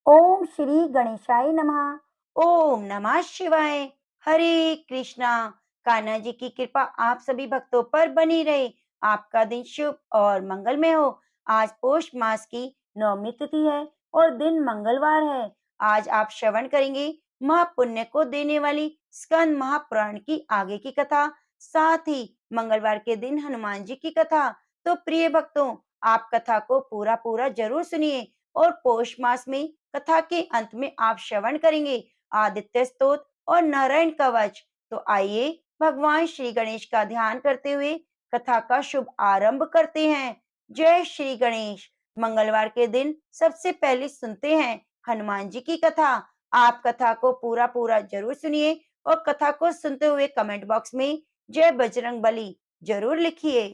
ओम श्री गणेशाय नमः। ओम नमः शिवाय। हरे कृष्णा। कान्हा जी की कृपा आप सभी भक्तों पर बनी रहे। आपका दिन शुभ और मंगलमय हो। आज पोष मास की नवमी तिथि है और दिन मंगलवार है। आज आप श्रवण करेंगे महापुण्य को देने वाली स्कंद महापुराण की आगे की कथा, साथ ही मंगलवार के दिन हनुमान जी की कथा। तो प्रिय भक्तों, आप कथा को पूरा पूरा जरूर सुनिए और पोष मास में कथा के अंत में आप श्रवण करेंगे आदित्य स्तोत्र और नारायण कवच। तो आइए भगवान श्री गणेश का ध्यान करते हुए कथा का शुभ आरंभ करते हैं। जय श्री गणेश। मंगलवार के दिन सबसे पहले सुनते हैं हनुमान जी की कथा। आप कथा को पूरा पूरा जरूर सुनिए और कथा को सुनते हुए कमेंट बॉक्स में जय बजरंग बली जरूर लिखिए।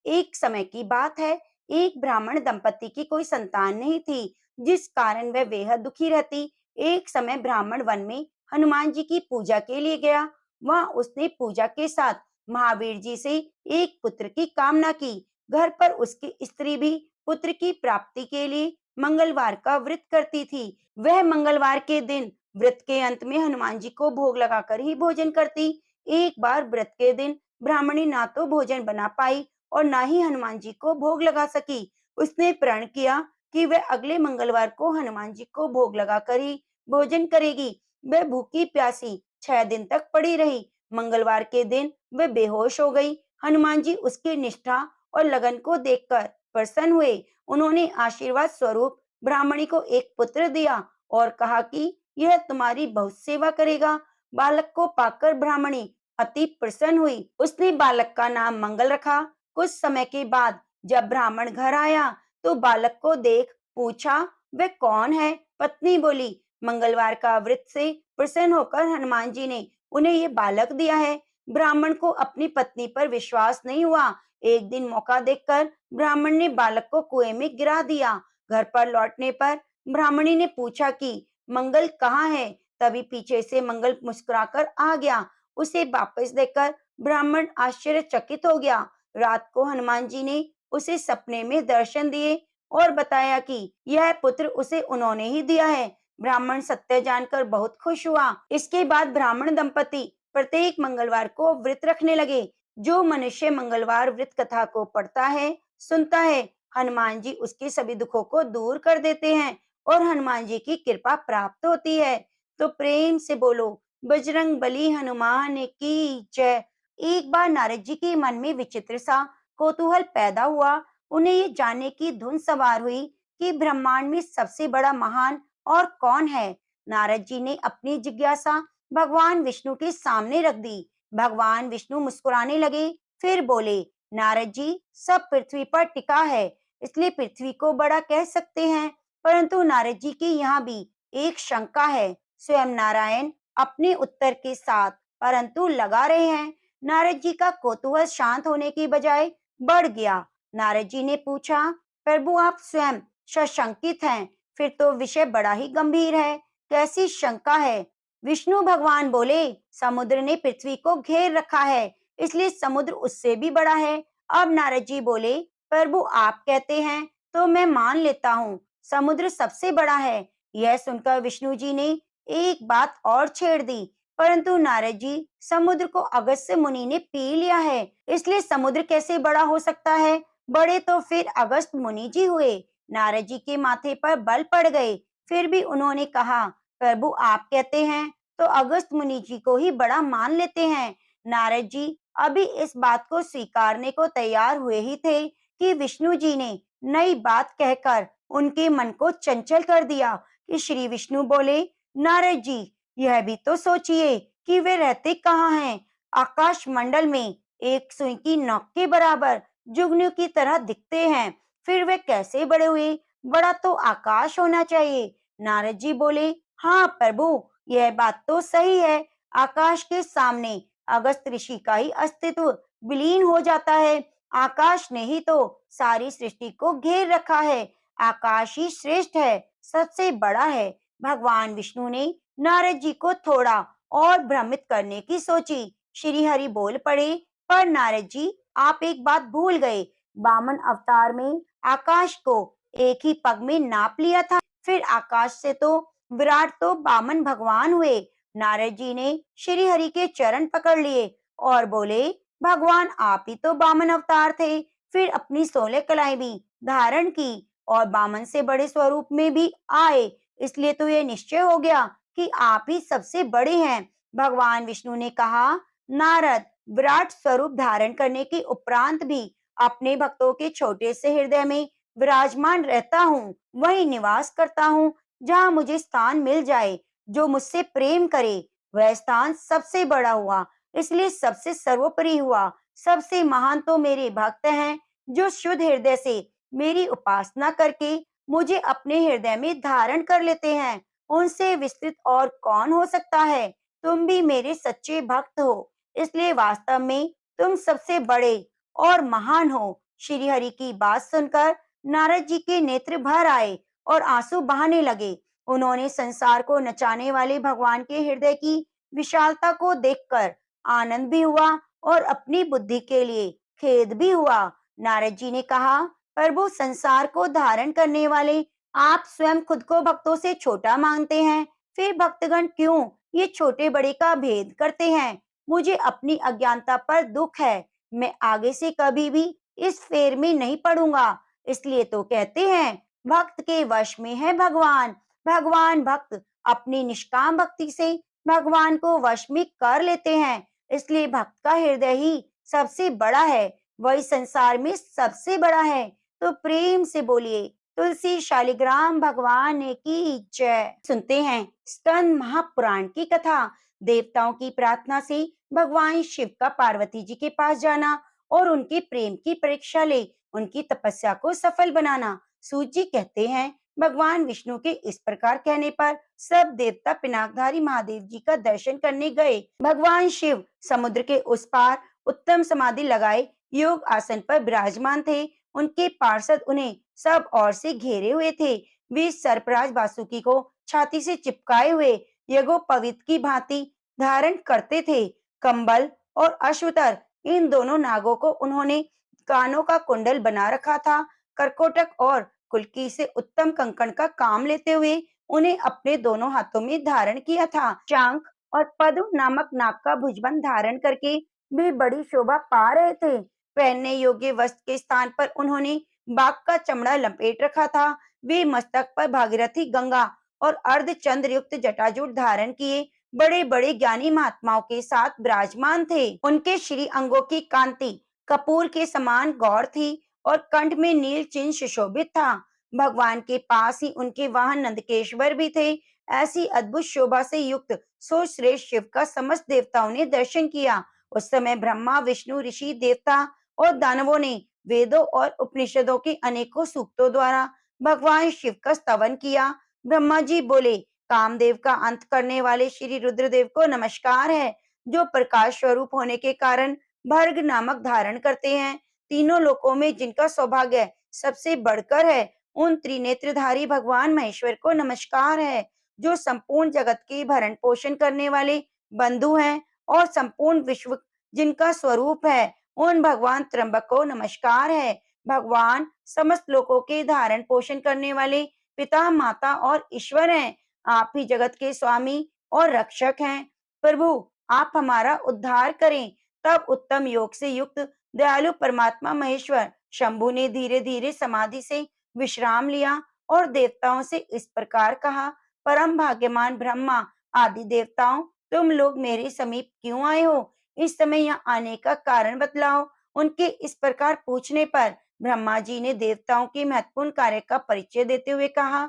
एक समय की बात है, एक ब्राह्मण दंपति की कोई संतान नहीं थी, जिस कारण वह बेहद दुखी रहती। एक समय ब्राह्मण वन में हनुमान जी की पूजा के लिए गया। वहां उसने पूजा के साथ महावीर जी से एक पुत्र की कामना की। घर पर उसकी स्त्री भी पुत्र की प्राप्ति के लिए मंगलवार का व्रत करती थी। वह मंगलवार के दिन व्रत के अंत में हनुमान जी को भोग लगाकर ही भोजन करती। एक बार व्रत के दिन ब्राह्मणी ना तो भोजन बना पाई और ना ही हनुमान जी को भोग लगा सकी। उसने प्रण किया कि वह अगले मंगलवार को हनुमान जी को भोग लगाकर ही भोजन करेगी। वह भूखी प्यासी 6 दिन तक पड़ी रही। मंगलवार के दिन वह बेहोश हो गई। हनुमान जी उसकी निष्ठा और लगन को देखकर प्रसन्न हुए। उन्होंने आशीर्वाद स्वरूप ब्राह्मणी को एक पुत्र दिया और कहा कि यह तुम्हारी बहुत सेवा करेगा। बालक को पाकर ब्राह्मणी अति प्रसन्न हुई। उसने बालक का नाम मंगल रखा। कुछ समय के बाद जब ब्राह्मण घर आया तो बालक को देख पूछा, वह कौन है? पत्नी बोली, मंगलवार का व्रत से प्रसन्न होकर हनुमान जी ने उन्हें ये बालक दिया है। ब्राह्मण को अपनी पत्नी पर विश्वास नहीं हुआ। एक दिन मौका देखकर ब्राह्मण ने बालक को कुएं में गिरा दिया। घर पर लौटने पर ब्राह्मणी ने पूछा कि मंगल कहाँ है? तभी पीछे से मंगल मुस्कुराकर आ गया। उसे वापस देखकर ब्राह्मण आश्चर्यचकित हो गया। रात को हनुमान जी ने उसे सपने में दर्शन दिए और बताया कि यह पुत्र उसे उन्होंने ही दिया है। ब्राह्मण सत्य जानकर बहुत खुश हुआ। इसके बाद ब्राह्मण दंपति प्रत्येक मंगलवार को व्रत रखने लगे। जो मनुष्य मंगलवार व्रत कथा को पढ़ता है, सुनता है, हनुमान जी उसके सभी दुखों को दूर कर देते हैं और हनुमान जी की कृपा प्राप्त होती है। तो प्रेम से बोलो, बजरंग बली हनुमान की जय। एक बार नारद जी के मन में विचित्र सा कौतूहल पैदा हुआ। उन्हें ये जानने की धुन सवार हुई कि ब्रह्मांड में सबसे बड़ा महान और कौन है। नारद जी ने अपनी जिज्ञासा भगवान विष्णु के सामने रख दी। भगवान विष्णु मुस्कुराने लगे, फिर बोले, नारद जी, सब पृथ्वी पर टिका है, इसलिए पृथ्वी को बड़ा कह सकते हैं। परंतु नारद जी की यहाँ भी एक शंका है। स्वयं नारायण अपने उत्तर के साथ परंतु लगा रहे हैं। नारद जी का कौतूहल शांत होने की बजाय बढ़ गया। नारद जी ने पूछा, प्रभु आप स्वयं सशंकित हैं, फिर तो विषय बड़ा ही गंभीर है। कैसी शंका है? विष्णु भगवान बोले, समुद्र ने पृथ्वी को घेर रखा है, इसलिए समुद्र उससे भी बड़ा है। अब नारद जी बोले, प्रभु आप कहते हैं तो मैं मान लेता हूँ, समुद्र सबसे बड़ा है। यह सुनकर विष्णु जी ने एक बात और छेड़ दी, परंतु नारद जी, समुद्र को अगस्त्य मुनि ने पी लिया है, इसलिए समुद्र कैसे बड़ा हो सकता है? बड़े तो फिर अगस्त मुनि जी हुए। नारद जी के माथे पर बल पड़ गए। फिर भी उन्होंने कहा, प्रभु आप कहते हैं तो अगस्त मुनि जी को ही बड़ा मान लेते हैं। नारद जी अभी इस बात को स्वीकारने को तैयार हुए ही थे कि विष्णु जी ने नई बात कहकर उनके मन को चंचल कर दिया कि श्री विष्णु बोले, नारद जी यह भी तो सोचिए कि वे रहते कहाँ हैं। आकाश मंडल में एक सुई की नोक के बराबर जुगनू की तरह दिखते हैं, फिर वे कैसे बड़े हुए? बड़ा तो आकाश होना चाहिए। नारद जी बोले, हाँ प्रभु, यह बात तो सही है। आकाश के सामने अगस्त ऋषि का ही अस्तित्व विलीन हो जाता है। आकाश ने ही तो सारी सृष्टि को घेर रखा है। आकाश ही श्रेष्ठ है, सबसे बड़ा है। भगवान विष्णु ने नारद जी को थोड़ा और भ्रमित करने की सोची। श्री हरि बोल पड़े, पर नारद जी आप एक बात भूल गए। वामन अवतार में आकाश को एक ही पग में नाप लिया था। फिर आकाश से तो विराट तो वामन भगवान हुए। नारद जी ने श्री हरि के चरण पकड़ लिए और बोले, भगवान आप ही तो वामन अवतार थे। फिर अपनी 16 कलाएं भी धारण की और वामन से बड़े स्वरूप में भी आए। इसलिए तो ये निश्चय हो गया कि आप ही सबसे बड़े हैं। भगवान विष्णु ने कहा, नारद, विराट स्वरूप धारण करने के उपरांत भी अपने भक्तों के छोटे से हृदय में विराजमान रहता हूँ, वही निवास करता हूँ। जहाँ मुझे स्थान मिल जाए, जो मुझसे प्रेम करे, वह स्थान सबसे बड़ा हुआ, इसलिए सबसे सर्वोपरि हुआ। सबसे महान तो मेरे भक्त हैं, जो शुद्ध हृदय से मेरी उपासना करके मुझे अपने हृदय में धारण कर लेते हैं। उनसे विस्तृत और कौन हो सकता है। तुम भी मेरे सच्चे भक्त हो, इसलिए वास्तव में तुम सबसे बड़े और महान हो। श्री हरि की बात सुनकर नारद जी के नेत्र भर आए और आंसू बहाने लगे। उन्होंने संसार को नचाने वाले भगवान के हृदय की विशालता को देखकर आनंद भी हुआ और अपनी बुद्धि के लिए खेद भी हुआ। नारद जी ने कहा, प्रभु, संसार को धारण करने वाले आप स्वयं खुद को भक्तों से छोटा मानते हैं, फिर भक्तगण क्यों ये छोटे बड़े का भेद करते हैं। मुझे अपनी अज्ञानता पर दुख है। मैं आगे से कभी भी इस फेर में नहीं पड़ूंगा। इसलिए तो कहते हैं, भक्त के वश में है भगवान। भगवान भक्त अपनी निष्काम भक्ति से भगवान को वश में कर लेते हैं। इसलिए भक्त का हृदय ही सबसे बड़ा है, वही संसार में सबसे बड़ा है। तो प्रेम से बोलिए, तुलसी शालिग्राम भगवान की जय। सुनते हैं स्कंद महापुराण की कथा। देवताओं की प्रार्थना से भगवान शिव का पार्वती जी के पास जाना और उनके प्रेम की परीक्षा ले उनकी तपस्या को सफल बनाना। सूत जी कहते हैं, भगवान विष्णु के इस प्रकार कहने पर सब देवता पिनाकधारी महादेव जी का दर्शन करने गए। भगवान शिव समुद्र के उस पार उत्तम समाधि लगाए योग आसन पर विराजमान थे। उनके पार्षद उन्हें सब ओर से घेरे हुए थे। वे सर्पराज वासुकी को छाती से चिपकाए हुए यज्ञोपवीत की भांति धारण करते थे। कंबल और अश्वतर, इन दोनों नागों को उन्होंने कानों का कुंडल बना रखा था। करकोटक और कुल्की से उत्तम कंकण का काम लेते हुए उन्हें अपने दोनों हाथों में धारण किया था। शंख और पद्म नामक नाग का भुजबंद धारण करके वे बड़ी शोभा पा रहे थे। पहनने योग्य वस्त्र के स्थान पर उन्होंने बाघ का चमड़ा लपेट रखा था। वे मस्तक पर भागीरथी गंगा और अर्धचंद्र युक्त जटाजूट धारण किए बड़े बड़े ज्ञानी महात्माओं के साथ विराजमान थे। उनके श्री अंगों की कांति कपूर के समान गौर थी और कंठ में नील चिन्ह सुशोभित था। भगवान के पास ही उनके वाहन नंदकेश्वर भी थे। ऐसी अद्भुत शोभा से युक्त सो श्रेष्ठ शिव का समस्त देवताओं ने दर्शन किया। उस समय ब्रह्मा, विष्णु, ऋषि, देवता और दानवों ने वेदों और उपनिषदों के अनेकों सूक्तों द्वारा भगवान शिव का स्तवन किया। ब्रह्मा जी बोले, कामदेव का अंत करने वाले श्री रुद्रदेव को नमस्कार है, जो प्रकाश स्वरूप होने के कारण भर्ग नामक धारण करते हैं। तीनों लोकों में जिनका सौभाग्य सबसे बढ़कर है, उन त्रिनेत्रधारी भगवान महेश्वर को नमस्कार है, जो संपूर्ण जगत के भरण पोषण करने वाले बंधु हैं और संपूर्ण विश्व जिनका स्वरूप है, उन भगवान त्र्यंबक को नमस्कार है। भगवान समस्त लोकों के धारण पोषण करने वाले पिता, माता और ईश्वर हैं। आप ही जगत के स्वामी और रक्षक हैं। प्रभु, आप हमारा उद्धार करें। तब उत्तम योग से युक्त दयालु परमात्मा महेश्वर शंभु ने धीरे धीरे समाधि से विश्राम लिया और देवताओं से इस प्रकार कहा, परम भाग्यमान ब्रह्मा आदि देवताओं, तुम लोग मेरे समीप क्यों आए हो? इस समय यहाँ आने का कारण बतलाओ। उनके इस प्रकार पूछने पर ब्रह्मा जी ने देवताओं के महत्वपूर्ण कार्य का परिचय देते हुए कहा,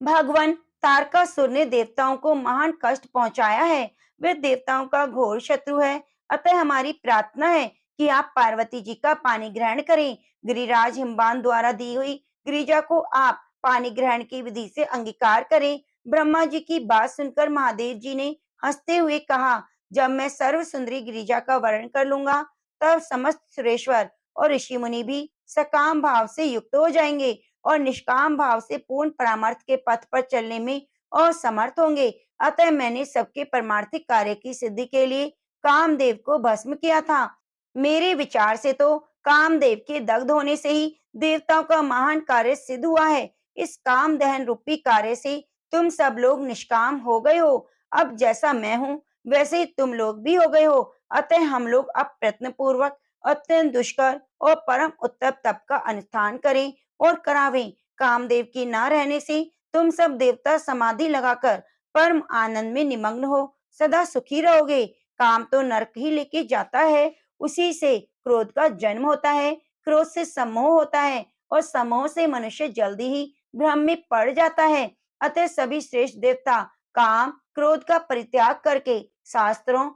भगवान तारकासुर ने देवताओं को महान कष्ट पहुंचाया है। वह देवताओं का घोर शत्रु है। अतः हमारी प्रार्थना है कि आप पार्वती जी का पानी ग्रहण करें। गिरिराज हिमवान द्वारा दी हुई गिरिजा को आप पानी ग्रहण की विधि से अंगीकार करें। ब्रह्मा जी की बात सुनकर महादेव जी ने हंसते हुए कहा, जब मैं सर्व सुंदरी गिरिजा का वर्णन कर लूंगा, तब समस्त सुरेश्वर और ऋषि मुनि भी सकाम भाव से युक्त हो जाएंगे और निष्काम भाव से पूर्ण परामर्थ के पथ पर चलने में असमर्थ होंगे। अतः मैंने सबके परमार्थिक कार्य की सिद्धि के लिए कामदेव को भस्म किया था। मेरे विचार से तो कामदेव के दग्ध होने से ही देवताओं का महान कार्य सिद्ध हुआ है। इस काम दहन रूपी कार्य से तुम सब लोग निष्काम हो गए हो। अब जैसा मैं हूँ वैसे ही तुम लोग भी हो गए हो। अतः हम लोग अब प्रयत्न पूर्वक अत्यंत दुष्कर और परम उत्तम तप का अनुष्ठान करें और करावें। कामदेव की न रहने से तुम सब देवता समाधि लगाकर परम आनंद में निमग्न हो सदा सुखी रहोगे। काम तो नरक ही लेके जाता है, उसी से क्रोध का जन्म होता है, क्रोध से सम्मोह होता है और सम्मोह से मनुष्य जल्दी ही भ्रम में पड़ जाता है। अतः सभी श्रेष्ठ देवता काम क्रोध का परित्याग करके शास्त्रों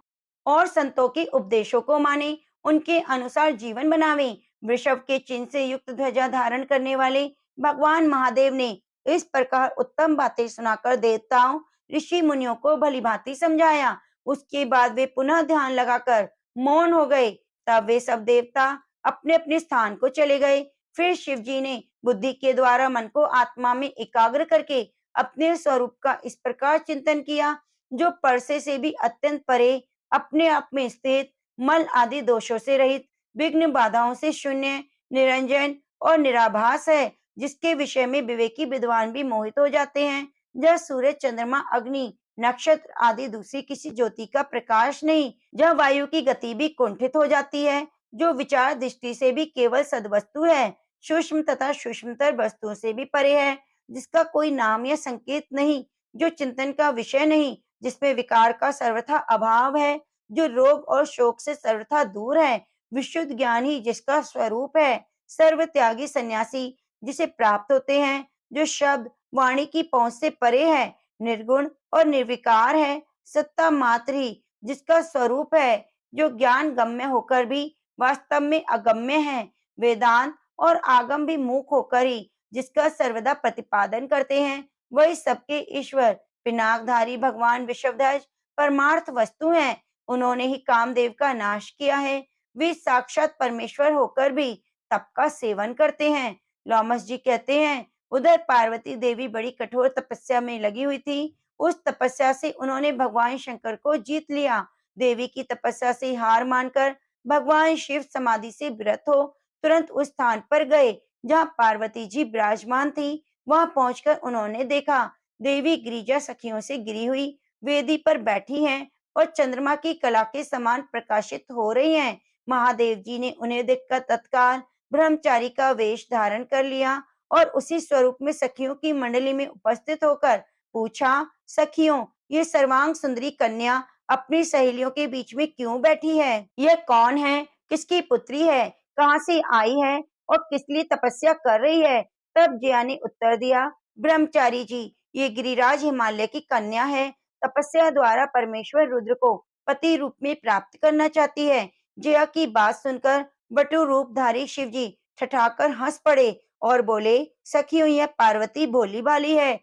और संतों के उपदेशों को माने, उनके अनुसार जीवन बनावे। वृषभ के चिन्ह से युक्त ध्वजा धारण करने वाले भगवान महादेव ने इस प्रकार उत्तम बातें सुनाकर देवताओं ऋषि मुनियों को भली भांति समझाया। उसके बाद वे पुनः ध्यान लगाकर मौन हो गए। तब वे सब देवता अपने अपने स्थान को चले गए। फिर शिव जी ने बुद्धि के द्वारा मन को आत्मा में एकाग्र करके अपने स्वरूप का इस प्रकार चिंतन किया, जो परसे से भी अत्यंत परे, अपने आप में स्थित, मल आदि दोषों से रहित, विघ्न बाधाओं से शून्य, निरंजन और निराभास है, जिसके विषय में विवेकी विद्वान भी मोहित हो जाते हैं। जहाँ सूर्य, चंद्रमा, अग्नि, नक्षत्र आदि दूसरी किसी ज्योति का प्रकाश नहीं, जहाँ वायु की गति भी कुंठित हो जाती है, जो विचार दृष्टि से भी केवल सद्वस्तु है, सूक्ष्म तथा सूक्ष्मतर वस्तुओं से भी परे है, जिसका कोई नाम या संकेत नहीं, जो चिंतन का विषय नहीं, जिसमें विकार का सर्वथा अभाव है, जो रोग और शोक से सर्वथा दूर है, विशुद्ध ज्ञान ही जिसका स्वरूप है, सर्व त्यागी सन्यासी जिसे प्राप्त होते हैं, जो शब्द वाणी की पहुंच से परे है, निर्गुण और निर्विकार है, सत्ता मात्र ही जिसका स्वरूप है, जो ज्ञान गम्य होकर भी वास्तव में अगम्य है, वेदांत और आगम भी मूक होकर ही जिसका सर्वदा प्रतिपादन करते हैं, वही सबके ईश्वर पिनाकधारी भगवान विश्वध्वज परमार्थ वस्तु हैं। उन्होंने ही कामदेव का नाश किया है। वे साक्षात परमेश्वर होकर भी तप का सेवन करते हैं। लॉमस जी कहते हैं, उधर पार्वती देवी बड़ी कठोर तपस्या में लगी हुई थी। उस तपस्या से उन्होंने भगवान शंकर को जीत लिया। देवी की तपस्या से हार मानकर भगवान शिव समाधि से विरत हो तुरंत उस स्थान पर गए जहाँ पार्वती जी विराजमान थी। वहां पहुंचकर उन्होंने देखा देवी गिरिजा सखियों से घिरी हुई वेदी पर बैठी हैं और चंद्रमा की कला के समान प्रकाशित हो रही हैं। महादेव जी ने उन्हें देखकर तत्काल ब्रह्मचारी का वेश धारण कर लिया और उसी स्वरूप में सखियों की मंडली में उपस्थित होकर पूछा, सखियों, ये सर्वांग सुंदरी कन्या अपनी सहेलियों के बीच में क्यों बैठी है? यह कौन है? किसकी पुत्री है? कहाँ से आई है और किस लिए तपस्या कर रही है? तब जया ने उत्तर दिया, ब्रह्मचारी जी, ये गिरिराज हिमालय की कन्या है। तपस्या द्वारा परमेश्वर रुद्र को पति रूप में प्राप्त करना चाहती है। जया की बात सुनकर बटु रूपधारी शिव जी ठठाकर हंस पड़े और बोले, सखियों, यह पार्वती भोली भाली है,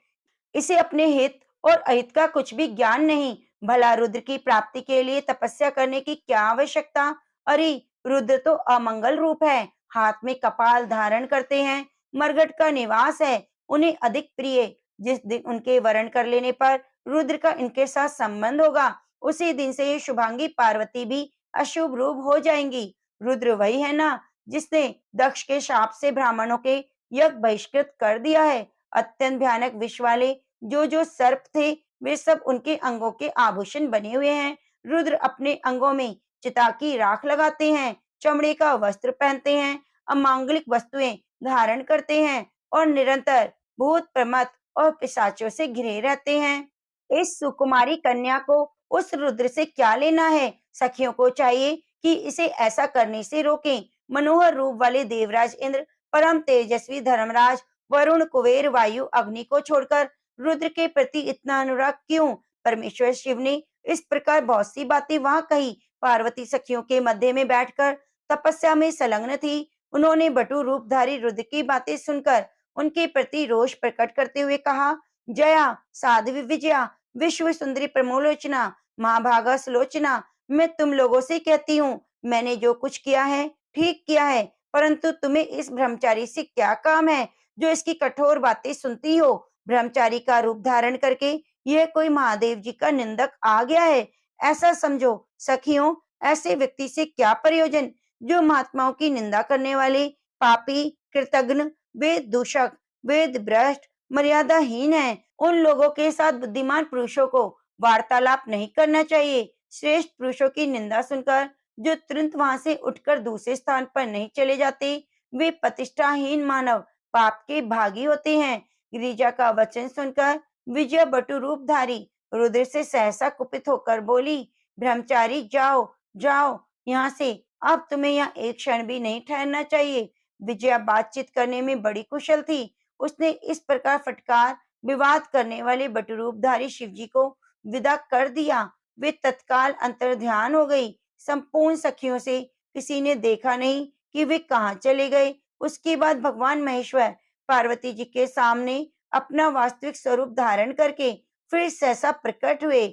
इसे अपने हित और अहित का कुछ भी ज्ञान नहीं। भला रुद्र की प्राप्ति के लिए तपस्या करने की क्या आवश्यकता? अरे, रुद्र तो अमंगल रूप है, हाथ में कपाल धारण करते हैं, मरघट का निवास है, उन्हें अधिक प्रिय। जिस दिन उनके वरण कर लेने पर रुद्र का इनके साथ संबंध होगा, उसी दिन से ये शुभांगी पार्वती भी अशुभ रूप हो जाएंगी। रुद्र वही है ना जिसने दक्ष के शाप से ब्राह्मणों के यज्ञ बहिष्कृत कर दिया है। अत्यंत भयानक विष वाले जो सर्प थे, वे सब उनके अंगों के आभूषण बने हुए हैं। रुद्र अपने अंगों में चिता की राख लगाते हैं, चमड़े का वस्त्र पहनते हैं, अमांगलिक वस्तुएं धारण करते हैं और निरंतर भूत प्रमत और पिशाचों से घिरे रहते हैं। इस सुकुमारी कन्या को उस रुद्र से क्या लेना है? सखियों को चाहिए कि इसे ऐसा करने से रोकें। मनोहर रूप वाले देवराज इंद्र, परम तेजस्वी धर्मराज वरुण, कुबेर, वायु, अग्नि को छोड़कर रुद्र के प्रति इतना अनुराग क्यों? परमेश्वर शिव ने इस प्रकार बहुत सी बातें वहां कही। पार्वती सखियों के मध्य में बैठकर तपस्या में संलग्न थी। उन्होंने बटु रूपधारी रुद्र की बातें सुनकर उनके प्रति रोष प्रकट करते हुए कहा, जया, साध्वी विजया, विश्व सुंदरी प्रमोलोचना, महाभागा सुलोचना, मैं तुम लोगों से कहती हूँ, मैंने जो कुछ किया है ठीक किया है, परंतु तुम्हें इस ब्रह्मचारी से क्या काम है जो इसकी कठोर बातें सुनती हो? ब्रह्मचारी का रूप धारण करके यह कोई महादेव जी का निंदक आ गया है, ऐसा समझो। सखियों, ऐसे व्यक्ति से क्या प्रयोजन जो महात्माओं की निंदा करने वाले, पापी, कृतघ्न, वेद दूषक, वेद भ्रष्ट, मर्यादाहीन है। उन लोगों के साथ बुद्धिमान पुरुषों को वार्तालाप नहीं करना चाहिए। श्रेष्ठ पुरुषों की निंदा सुनकर जो तुरंत वहां से उठकर दूसरे स्थान पर नहीं चले जाते, वे प्रतिष्ठाहीन मानव पाप के भागी होते हैं। गिरिजा का वचन सुनकर विजय बटु रूपधारी रुद्र से सहसा कुपित होकर बोली, ब्रह्मचारी जाओ, जाओ यहाँ से, अब तुम्हें यहाँ एक क्षण भी नहीं ठहरना चाहिए। विजया बातचीत करने में बड़ी कुशल थी। उसने इस प्रकार फटकार विवाद करने वाले बटुरूपधारी शिवजी को विदा कर दिया। वे तत्काल अंतर्ध्यान हो गई। संपूर्ण सखियों से किसी ने देखा नहीं कि वे कहाँ चले गए। उसके बाद भगवान महेश्वर पार्वती जी के सामने अपना वास्तविक स्वरूप धारण करके फिर सहसा प्रकट हुए।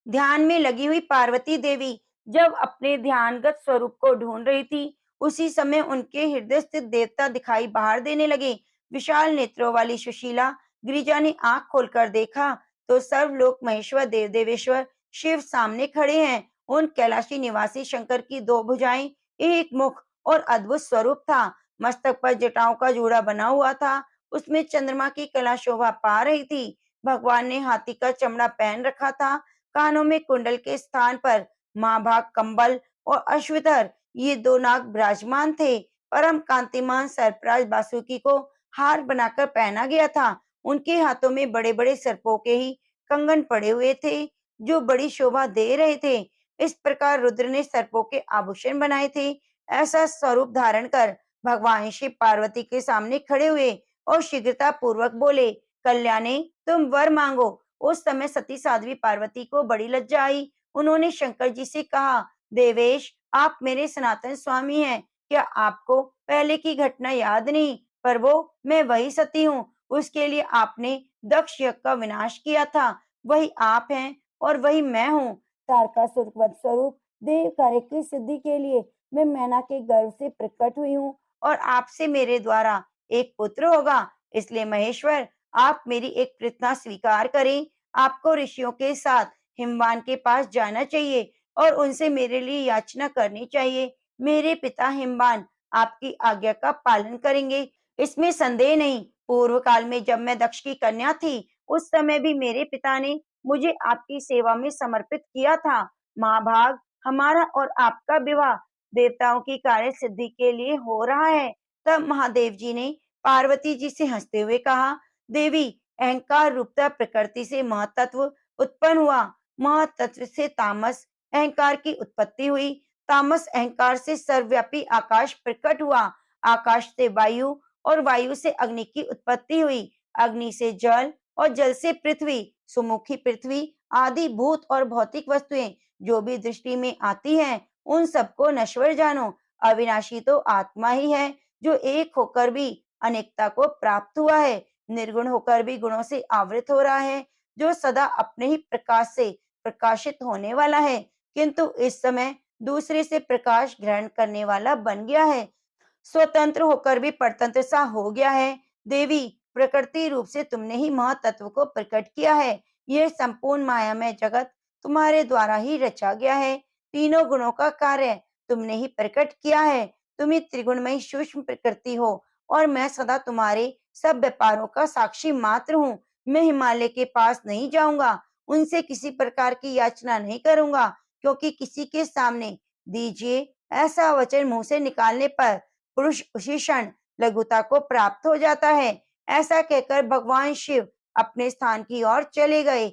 ध्यान में लगी हुई पार्वती देवी जब अपने ध्यानगत स्वरूप को ढूंढ रही थी, उसी समय उनके हृदय स्थित देवता दिखाई बाहर देने लगे। विशाल नेत्रों वाली सुशीला गिरिजा ने आंख खोलकर देखा तो सर्वलोक महेश्वर देव देवेश्वर शिव सामने खड़े हैं। उन कैलाशी निवासी शंकर की दो भुजाएं, एक मुख और अद्भुत स्वरूप था। मस्तक पर जटाओं का जूड़ा बना हुआ था। उसमें चंद्रमा की कला शोभा पा रही थी। भगवान ने हाथी का चमड़ा पहन रखा था। कानों में कुंडल के स्थान पर महाभाग कंबल और अश्वत्थर, ये दो नाग विराजमान थे। परम कांतिमान सरप्राज बासुकी को हार बनाकर पहना गया था। उनके हाथों में बड़े बड़े सर्पों के ही कंगन पड़े हुए थे, जो बड़ी शोभा दे रहे थे। इस प्रकार रुद्र ने सर्पों के आभूषण बनाए थे। ऐसा स्वरूप धारण कर भगवान शिव पार्वती के सामने खड़े हुए और शीघ्रता पूर्वक बोले, कल्याणी तुम वर मांगो। उस समय सती साध्वी पार्वती को बड़ी लज्जा आई। उन्होंने शंकर जी से कहा, देवेश आप मेरे सनातन स्वामी हैं, क्या आपको पहले की घटना याद नहीं? पर वो मैं वही सती हूँ, उसके लिए आपने दक्ष यज्ञ का विनाश किया था। वही आप हैं और वही मैं हूँ। तारकासुर वध स्वरूप देव कार्य की सिद्धि के लिए मैं मैना के गर्भ से प्रकट हुई हूँ। और आपसे मेरे द्वारा एक पुत्र होगा। इसलिए महेश्वर आप मेरी एक प्रार्थना स्वीकार करें। आपको ऋषियों के साथ हिमवान के पास जाना चाहिए और उनसे मेरे लिए याचना करनी चाहिए। मेरे पिता हिमवान आपकी आज्ञा का पालन करेंगे, इसमें संदेह नहीं। पूर्व काल में जब मैं दक्ष की कन्या थी, उस समय भी मेरे पिता ने मुझे आपकी सेवा में समर्पित किया था। महाभाग हमारा और आपका विवाह देवताओं की कार्य सिद्धि के लिए हो रहा है। तब महादेव जी ने पार्वती जी से हंसते हुए कहा, देवी अहंकार रूपता प्रकृति से महतत्व उत्पन्न हुआ। महतत्व से तामस अहंकार की उत्पत्ति हुई। तामस अहंकार से सर्वव्यापी आकाश प्रकट हुआ। आकाश से वायु और वायु से अग्नि की उत्पत्ति हुई। अग्नि से जल और जल से पृथ्वी, सुमुखी पृथ्वी आदि भूत और भौतिक वस्तुएं जो भी दृष्टि में आती हैं, उन सबको नश्वर जानो। अविनाशी तो आत्मा ही है, जो एक होकर भी अनेकता को प्राप्त हुआ है। निर्गुण होकर भी गुणों से आवृत हो रहा है, जो सदा अपने ही प्रकाश से प्रकाशित होने वाला है, किंतु इस समय दूसरे से प्रकाश ग्रहण करने वाला बन गया है। स्वतंत्र होकर भी परतंत्र सा हो गया है। देवी प्रकृति रूप से तुमने ही महतत्व को प्रकट किया है। यह संपूर्ण मायामय जगत तुम्हारे द्वारा ही रचा गया है। तीनों गुणों का कार्य तुमने ही प्रकट किया है। तुम ही त्रिगुणमयी सूक्ष्म प्रकृति हो और मैं सदा तुम्हारे सब व्यापारों का साक्षी मात्र हूँ। मैं हिमालय के पास नहीं जाऊंगा, उनसे किसी प्रकार की याचना नहीं करूंगा, क्योंकि किसी के सामने दीजिए ऐसा वचन मुंह से निकालने पर पुरुष उसी क्षण लघुता को प्राप्त हो जाता है। ऐसा कहकर भगवान शिव अपने स्थान की ओर चले गए।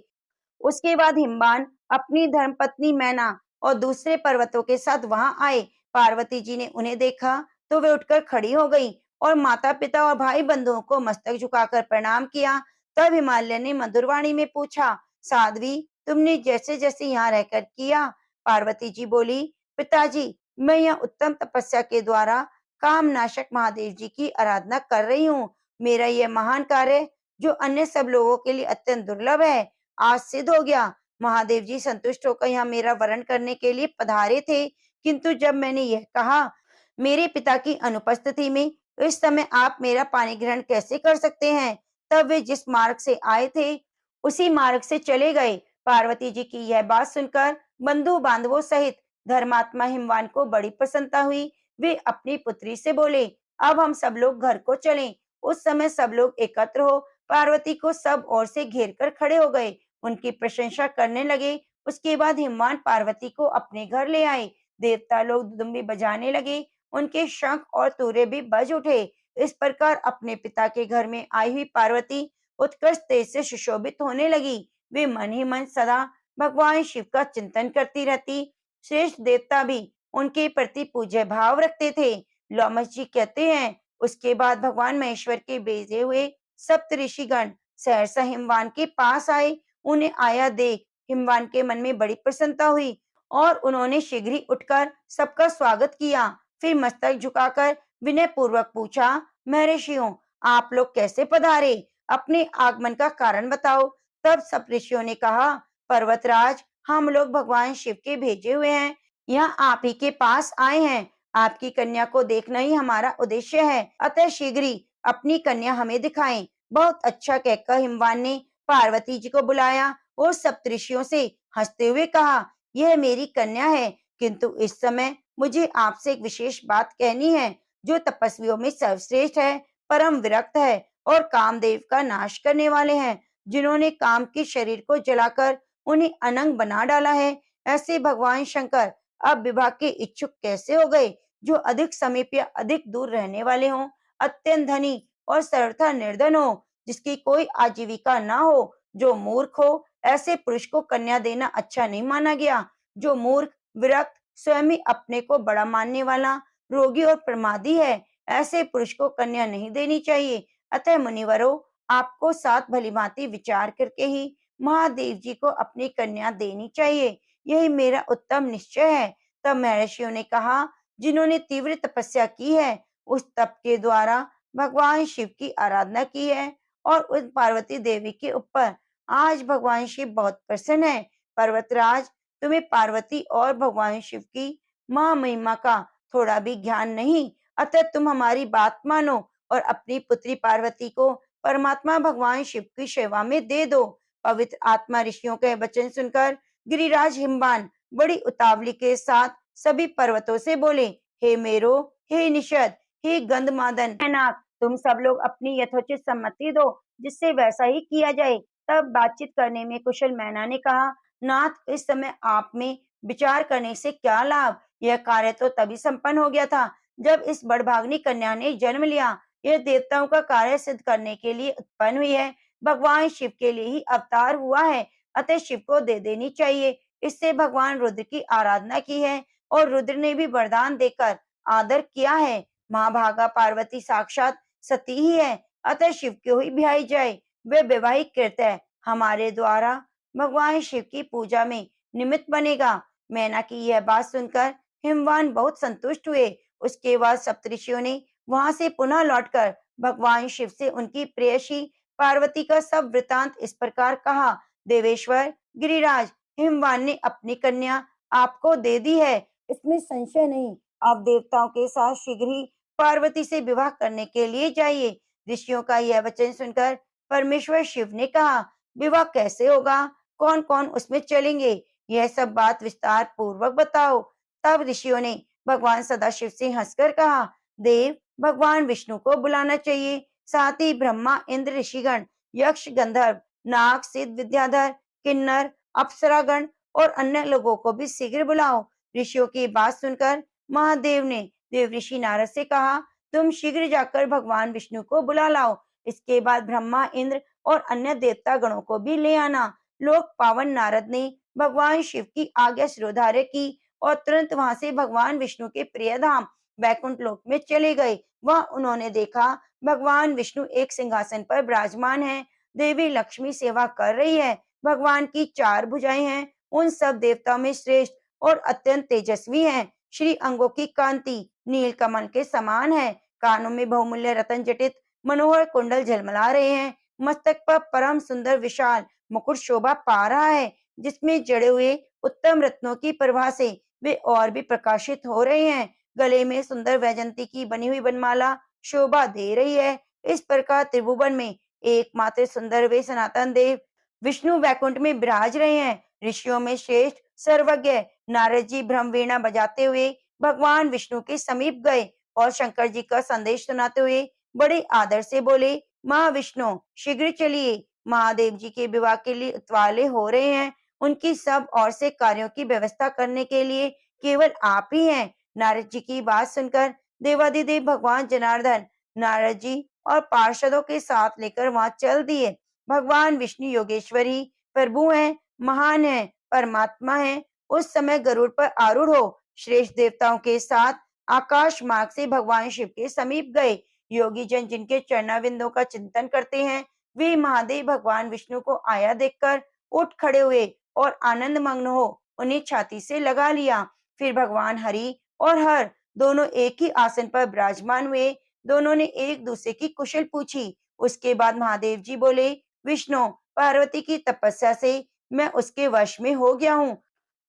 उसके बाद हिमवान अपनी धर्मपत्नी मैना और दूसरे पर्वतों के साथ वहां आए। पार्वती जी ने उन्हें देखा तो वे उठकर खड़ी हो गई और माता पिता और भाई बंधुओं को मस्तक झुकाकर प्रणाम किया। तब हिमालय ने मधुरवाणी में पूछा, साध्वी तुमने जैसे जैसे यहाँ रहकर किया? पार्वती जी बोली, पिताजी मैं यह उत्तम तपस्या के द्वारा काम नाशक महादेव जी की आराधना कर रही हूँ। मेरा यह महान कार्य जो अन्य सब लोगों के लिए अत्यंत दुर्लभ है, आज सिद्ध हो गया। महादेव जी संतुष्ट होकर यहाँ मेरा वरण करने के लिए पधारे थे, किंतु जब मैंने यह कहा मेरे पिता की अनुपस्थिति में इस समय आप मेरा पानी ग्रहण कैसे कर सकते हैं, तब वे जिस मार्ग से आए थे उसी मार्ग से चले गए। पार्वती जी की यह बात सुनकर बंधु बांधवों सहित धर्मात्मा हिमवान को बड़ी प्रसन्नता हुई। वे अपनी पुत्री से बोले, अब हम सब लोग घर को चलें उस समय सब लोग एकत्र हो पार्वती को सब ओर से घेर कर खड़े हो गए, उनकी प्रशंसा करने लगे। उसके बाद हिमवान पार्वती को अपने घर ले आए। देवता लोग दुदुम्बी बजाने लगे, उनके शंख और तूरे भी बज उठे। इस प्रकार अपने पिता के घर में आई हुई पार्वती उत्कृष्ट तेज से सुशोभित होने लगी। वे मन ही मन सदा भगवान शिव का चिंतन करती रहती। श्रेष्ठ देवता भी उनके प्रति पूज्य भाव रखते थे। लोमस जी कहते हैं, उसके बाद भगवान महेश्वर के भेजे हुए सप्त ऋषिगण सहरसा हिमवान के पास आए। उन्हें आया देख हिमवान के मन में बड़ी प्रसन्नता हुई और उन्होंने शीघ्र ही उठकर सबका स्वागत किया। फिर मस्तक झुकाकर विनय पूर्वक पूछा, महर्षियों, आप लोग कैसे पधारे? अपने आगमन का कारण बताओ। तब सब ऋषियों ने कहा, पर्वतराज, हम लोग भगवान शिव के भेजे हुए हैं, यहाँ आप ही के पास आए हैं। आपकी कन्या को देखना ही हमारा उद्देश्य है, अतः शीघ्र ही अपनी कन्या हमें दिखाएं। बहुत अच्छा कहकर हिमवान ने पार्वती जी को बुलाया और सप्तऋषियों से हंसते हुए कहा, यह मेरी कन्या है, किंतु इस समय मुझे आपसे एक विशेष बात कहनी है। जो तपस्वियों में सर्वश्रेष्ठ है, परम विरक्त है और कामदेव का नाश करने वाले हैं, जिन्होंने काम के शरीर को जलाकर उन्हें अनंग बना डाला है, ऐसे भगवान शंकर अब विवाह के इच्छुक कैसे हो गए? जो अधिक समीप या अधिक दूर रहने वाले हों, अत्यंत धनी और सर्वथा निर्धन हो, जिसकी कोई आजीविका ना हो, जो मूर्ख हो, ऐसे पुरुष को कन्या देना अच्छा नहीं माना गया। जो मूर्ख, विरक्त, स्वयं ही अपने को बड़ा मानने वाला, रोगी और प्रमादी है, ऐसे पुरुष को कन्या नहीं देनी चाहिए। अतः मुनिवरों, आपको साथ भलीभांति विचार करके ही महादेव जी को अपनी कन्या देनी चाहिए, यही मेरा उत्तम निश्चय है। तब महर्षियों ने कहा, जिन्होंने तीव्र तपस्या की है, उस तप के द्वारा भगवान शिव की आराधना की है और उस पार्वती देवी के ऊपर आज भगवान शिव बहुत प्रसन्न है। पर्वतराज, तुम्हें पार्वती और भगवान शिव की महिमा का थोड़ा भी ज्ञान नहीं, अतः तुम हमारी बात मानो और अपनी पुत्री पार्वती को परमात्मा भगवान शिव की सेवा में दे दो। पवित्र आत्मा ऋषियों के वचन सुनकर गिरिराज हिमवान बड़ी उतावली के साथ सभी पर्वतों से बोले, हे मेरो, हे निषद, हे गंधमादन, हे नाग, तुम सब लोग अपनी यथोचित सम्मति दो, जिससे वैसा ही किया जाए। तब बातचीत करने में कुशल मैना ने कहा, नाथ, इस समय आप में विचार करने से क्या लाभ? यह कार्य तो तभी संपन्न हो गया था जब इस बड़भाग्नि कन्या ने जन्म लिया। यह देवताओं का कार्य सिद्ध करने के लिए उत्पन्न हुई है, भगवान शिव के लिए ही अवतार हुआ है, अतः शिव को दे देनी चाहिए। इससे भगवान रुद्र की आराधना की है और रुद्र ने भी वरदान देकर आदर किया है। महाभागा पार्वती साक्षात सती ही है, अतः शिव को ही ब्याही जाए। वे वैवाहिक कृत है, हमारे द्वारा भगवान शिव की पूजा में निमित्त बनेगा। मैना की यह बात सुनकर हिमवान बहुत संतुष्ट हुए। उसके बाद सप्तऋषियों ने वहां से पुनः लौटकर भगवान शिव से उनकी प्रेयसी पार्वती का सब वृतांत इस प्रकार कहा, देवेश्वर गिरिराज, हिमवान ने अपनी कन्या आपको दे दी है, इसमें संशय नहीं। आप देवताओं के साथ शीघ्र ही पार्वती से विवाह करने के लिए जाइए। ऋषियों का यह वचन सुनकर परमेश्वर शिव ने कहा, विवाह कैसे होगा? कौन कौन उसमें चलेंगे? यह सब बात विस्तार पूर्वक बताओ। तब ऋषियों ने भगवान सदाशिव से हंसकर कहा, देव, भगवान विष्णु को बुलाना चाहिए, साथ ही ब्रह्मा, इंद्र, ऋषिगण, यक्ष, गंधर्व, नाग, सिद्ध, विद्याधर, किन्नर, अप्सरागण और अन्य लोगों को भी शीघ्र बुलाओ। ऋषियों की बात सुनकर महादेव ने देव ऋषि नारद से कहा, तुम शीघ्र जाकर भगवान विष्णु को बुला लाओ। इसके बाद ब्रह्मा, इंद्र और अन्य देवता गणों को भी ले आना। लोक पावन नारद ने भगवान शिव की आज्ञा शिरोधार्य की और तुरंत वहां से भगवान विष्णु के प्रिय धाम वैकुंठ लोक में चले गए। वह उन्होंने देखा, भगवान विष्णु एक सिंहासन पर विराजमान है, देवी लक्ष्मी सेवा कर रही है, भगवान की 4 भुजाएं हैं, उन सब देवताओं में श्रेष्ठ और अत्यंत तेजस्वी हैं। श्री अंगों की कांति नील कमल के समान है, कानों में बहुमूल्य रत्न जटित मनोहर कुंडल झलमला रहे हैं, मस्तक पर परम सुंदर विशाल मुकुट शोभा पा रहा है, जिसमें जड़े हुए उत्तम रत्नों की प्रभा से वे और भी प्रकाशित हो रहे हैं। गले में सुंदर वैजंती की बनी हुई बनमाला शोभा दे रही है। इस प्रकार त्रिभुवन में एकमात्र सुंदर वे सनातन देव विष्णु वैकुंठ में विराज रहे हैं। ऋषियों में श्रेष्ठ सर्वज्ञ नारद जी ब्रह्म वीणा बजाते हुए भगवान विष्णु के समीप गए और शंकर जी का संदेश सुनाते हुए बड़े आदर से बोले, महाविष्णु शीघ्र चलिए, महादेव जी के विवाह के लिए उतावले हो रहे हैं। उनकी सब और से कार्यों की व्यवस्था करने के लिए केवल आप ही हैं। नारद जी की बात सुनकर देवाधिदेव भगवान जनार्दन नारद जी और पार्षदों के साथ लेकर वहां चल दिए। भगवान विष्णु योगेश्वरी प्रभु हैं, महान हैं, परमात्मा हैं। उस समय गरुड़ पर आरूढ़ हो श्रेष्ठ देवताओं के साथ आकाश मार्ग से भगवान शिव के समीप गए। योगी जन जिनके चरणाविंदों का चिंतन करते हैं, वे महादेव भगवान विष्णु को आया देखकर उठ खड़े हुए और आनंद मग्न हो उन्हें छाती से लगा लिया। फिर भगवान हरि और हर दोनों एक ही आसन पर विराजमान हुए। दोनों ने एक दूसरे की कुशल पूछी। उसके बाद महादेव जी बोले, विष्णु, पार्वती की तपस्या से मैं उसके वश में हो गया हूँ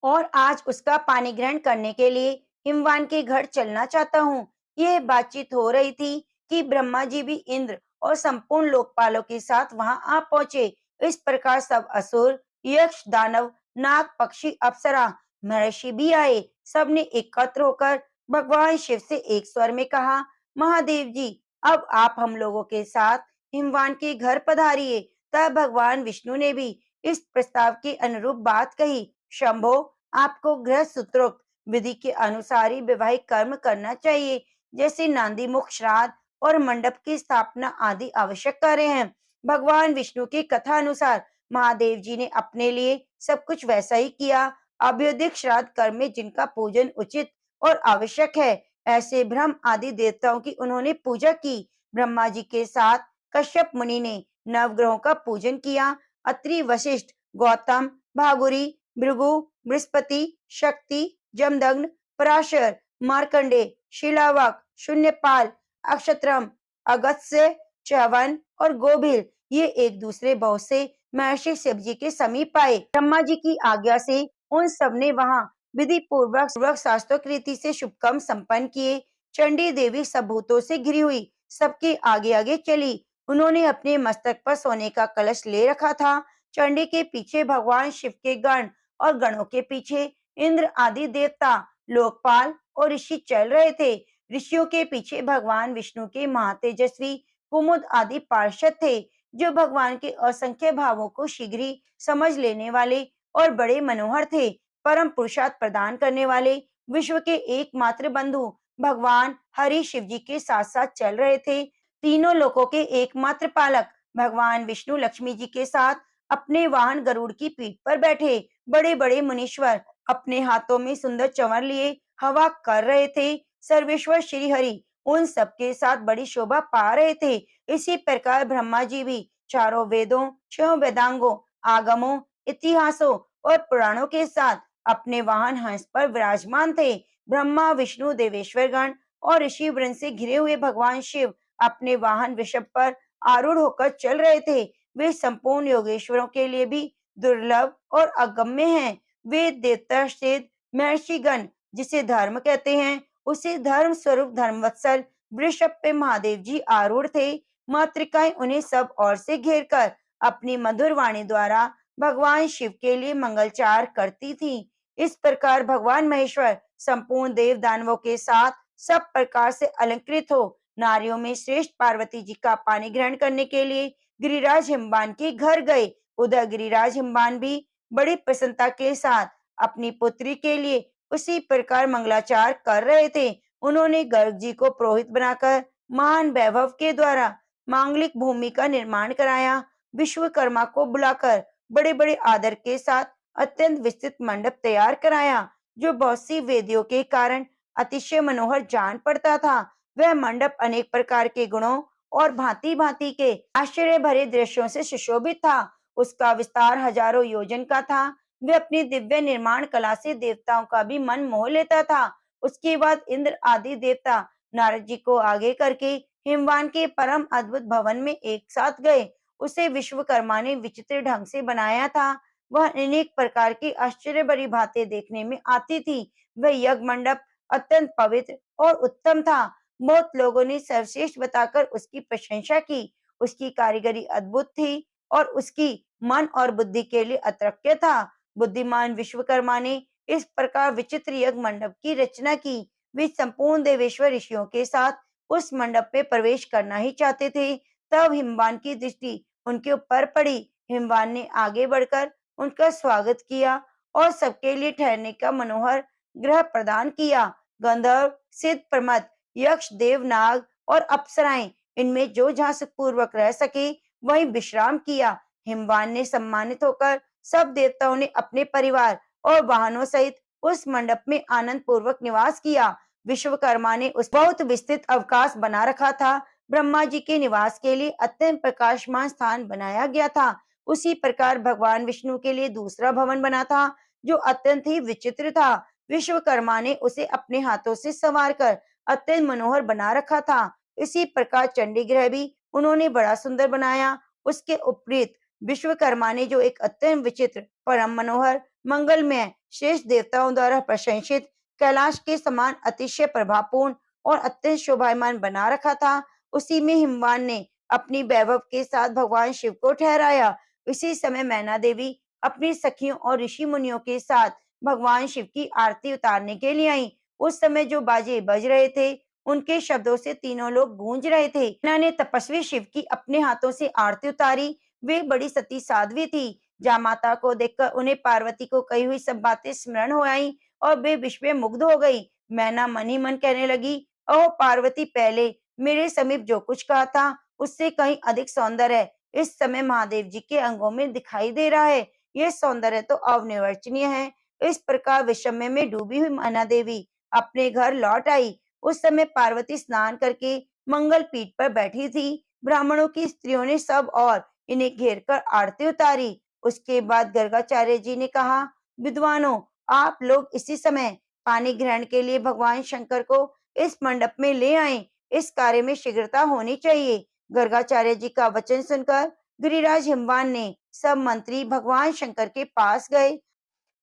और आज उसका पानी ग्रहण करने के लिए हिमवान के घर चलना चाहता हूँ। यह बातचीत हो रही थी कि ब्रह्मा जी भी इंद्र और संपूर्ण लोकपालों के साथ वहां आ पहुंचे। इस प्रकार सब असुर, यक्ष, दानव, नाग, पक्षी, अप्सरा, महर्षि भी आए। सबने एकत्र होकर भगवान शिव से एक स्वर में कहा, महादेव जी, अब आप हम लोगों के साथ हिमवान के घर पधारिए। तब भगवान विष्णु ने भी इस प्रस्ताव के अनुरूप बात कही। शंभो, आपको गृह सूत्रोक्त विधि के अनुसार ही वैवाहिक कर्म करना चाहिए, जैसे नांदी मुख, श्राद्ध और मंडप की स्थापना आदि आवश्यक कार्य हैं। भगवान विष्णु की कथा अनुसार महादेव जी ने अपने लिए सब कुछ वैसा ही किया। अभ्युदिक श्राद्ध कर्म में जिनका पूजन उचित और आवश्यक है, ऐसे ब्रह्म आदि देवताओं की उन्होंने पूजा की। ब्रह्मा जी के साथ कश्यप मुनि ने नवग्रहों का पूजन किया। अत्रि, वशिष्ठ, गौतम, भागुरी, भृगु, बृहस्पति, शक्ति, जमदग्नि, पराशर, मार्कंडे, शिलावक, शून्यपाल, अक्षत्रम, अगस्त्य, च्यवन और गोभिल ये एक दूसरे बहुत से महर्षि शिव जी के समीप आए। ब्रह्मा जी की आज्ञा से उन सब ने वहां विधि पूर्वक शास्त्रोक्त रीति से शुभ कर्म संपन्न किए। चंडी देवी सब भूतों से घिरी हुई सबके आगे आगे चली। उन्होंने अपने मस्तक पर सोने का कलश ले रखा था। चंडी के पीछे भगवान शिव के गण और गणों के पीछे इंद्र आदि देवता, लोकपाल और ऋषि चल रहे थे। ऋषियों के पीछे भगवान विष्णु के महातेजस्वी कुमुद आदि पार्षद थे, जो भगवान के असंख्य भावों को शीघ्र ही समझ लेने वाले और बड़े मनोहर थे। परम पुरुषार्थ प्रदान करने वाले विश्व के एकमात्र बंधु भगवान हरि शिव जी के साथ साथ चल रहे थे। तीनों लोकों के एकमात्र पालक भगवान विष्णु लक्ष्मी जी के साथ अपने वाहन गरुड़ की पीठ पर बैठे। बड़े बड़े मुनीश्वर अपने हाथों में सुंदर चंवर लिए हवा कर रहे थे। सर्वेश्वर श्री हरि उन सबके साथ बड़ी शोभा पा रहे थे। इसी प्रकार ब्रह्मा जी भी चारों वेदों, छह वेदांगों, आगमों, इतिहासों और पुराणों के साथ अपने वाहन हंस पर विराजमान थे। ब्रह्मा, विष्णु, देवेश्वर गण और ऋषि वृंद से घिरे हुए भगवान शिव अपने वाहन वृषभ पर आरूढ़ होकर चल रहे थे। वे संपूर्ण योगेश्वरों के लिए भी दुर्लभ और अगम्य हैं। वे देवता श्रेष्ठ महर्षिगण जिसे धर्म कहते हैं, उसे धर्म स्वरूप धर्मवत्सल वृषभ पे महादेव जी आरूढ़ थे। मातृकाएं उन्हें सब ओर से घेर कर अपनी मधुर वाणी द्वारा भगवान शिव के लिए मंगलचार करती थीं। इस प्रकार भगवान महेश्वर संपूर्ण देव दानवों के साथ सब प्रकार से अलंकृत हो नारियों में श्रेष्ठ पार्वती जी का पानी ग्रहण करने के लिए गिरिराज हिमवान के घर गए। उधर गिरिराज हिमवान भी बड़ी प्रसन्नता के साथ अपनी पुत्री के लिए उसी प्रकार मंगलाचार कर रहे थे। उन्होंने गर्ग जी को पुरोहित बनाकर महान वैभव के द्वारा मांगलिक भूमि का निर्माण कराया। विश्वकर्मा को बुलाकर बड़े बड़े आदर के साथ अत्यंत विस्तृत मंडप तैयार कराया, जो बहुत सी वेदियों के कारण अतिशय मनोहर जान पड़ता था। वह मंडप अनेक प्रकार के गुणों और भांति भांति के आश्चर्य भरे दृश्यों से सुशोभित था। उसका विस्तार हजारों योजन का था। वह अपनी दिव्य निर्माण कला से देवताओं का भी मन मोह लेता था। उसके बाद इंद्र आदि देवता नारद जी को आगे करके हिमवान के परम अद्भुत भवन में एक साथ गए। उसे विश्वकर्मा ने विचित्र ढंग से बनाया था। वह अनेक प्रकार की आश्चर्य भरी बातें देखने में आती थी। वह यज्ञ मंडप अत्यंत पवित्र और उत्तम था। बहुत लोगों ने सर्वश्रेष्ठ बताकर उसकी प्रशंसा की। उसकी कारीगरी अद्भुत थी और उसकी मन और बुद्धि के लिए अतृप्य था। बुद्धिमान विश्वकर्मा ने इस प्रकार विचित्र यज्ञ मंडप की रचना की। वे संपूर्ण देवेश्वर ऋषियों के साथ उस मंडप में प्रवेश करना ही चाहते थे। तब हिमवान की दृष्टि उनके ऊपर पड़ी। हिमवान ने आगे बढ़कर उनका स्वागत किया और सबके लिए ठहरने का मनोहर गृह प्रदान किया। गंधर्व, सिद्ध, प्रमथ, यक्ष, देव, नाग और अप्सराएं इनमें जो जहां सुखपूर्वक रह सके वहीं विश्राम किया। हिमवान ने सम्मानित होकर सब देवताओं ने अपने परिवार और वाहनों सहित उस मंडप में आनंद पूर्वक निवास किया। विश्वकर्मा ने उस बहुत विस्तृत अवकाश बना रखा था। ब्रह्मा जी के निवास के लिए अत्यंत प्रकाशमान स्थान बनाया गया था। उसी प्रकार भगवान विष्णु के लिए दूसरा भवन बना था जो अत्यंत ही विचित्र था। विश्वकर्मा ने उसे अपने हाथों से संवार कर अत्यंत मनोहर बना रखा था। इसी प्रकार चंडी गृह भी उन्होंने बड़ा सुंदर बनाया। उसके उपरीत विश्वकर्मा ने जो एक अत्यंत विचित्र, परम मनोहर, मंगलमय, श्रेष्ठ देवताओं द्वारा प्रशंसित कैलाश के समान अतिशय प्रभावपूर्ण और अत्यंत शोभायमान बना रखा था, उसी में हिमवान ने अपनी वैभव के साथ भगवान शिव को ठहराया। इसी समय मैना देवी अपनी सखियों और ऋषि मुनियों के साथ भगवान शिव की आरती उतारने के लिए आई। उस समय जो बाजे बज रहे थे उनके शब्दों से तीनों लोग गूंज रहे थे। मैना ने तपस्वी शिव की अपने हाथों से आरती उतारी। वे बड़ी सती साध्वी थी। जामाता को देखकर उन्हें पार्वती को कही हुई सब बातें स्मरण हो आई और वे विस्मय मुग्ध हो गई। मैना मन ही मन कहने लगी, ओह पार्वती, पहले मेरे समीप जो कुछ कहा था उससे कहीं अधिक सौंदर्य इस समय महादेव जी के अंगों में दिखाई दे रहा है। यह सौंदर्य तो अनिर्वचनीय है। इस प्रकार विषम्य में डूबी हुई मैना देवी अपने घर लौट आई। उस समय पार्वती स्नान करके मंगल पीठ पर बैठी थी। ब्राह्मणों की स्त्रियों ने सब और इन्हें घेर कर आरती उतारी। उसके बाद गर्गाचार्य जी ने कहा, विद्वानों, आप लोग इसी समय पानी ग्रहण के लिए भगवान शंकर को इस मंडप में ले आए। इस कार्य में शीघ्रता होनी चाहिए। गर्गाचार्य जी का वचन सुनकर गिरिराज हिमवान ने सब मंत्री भगवान शंकर के पास गए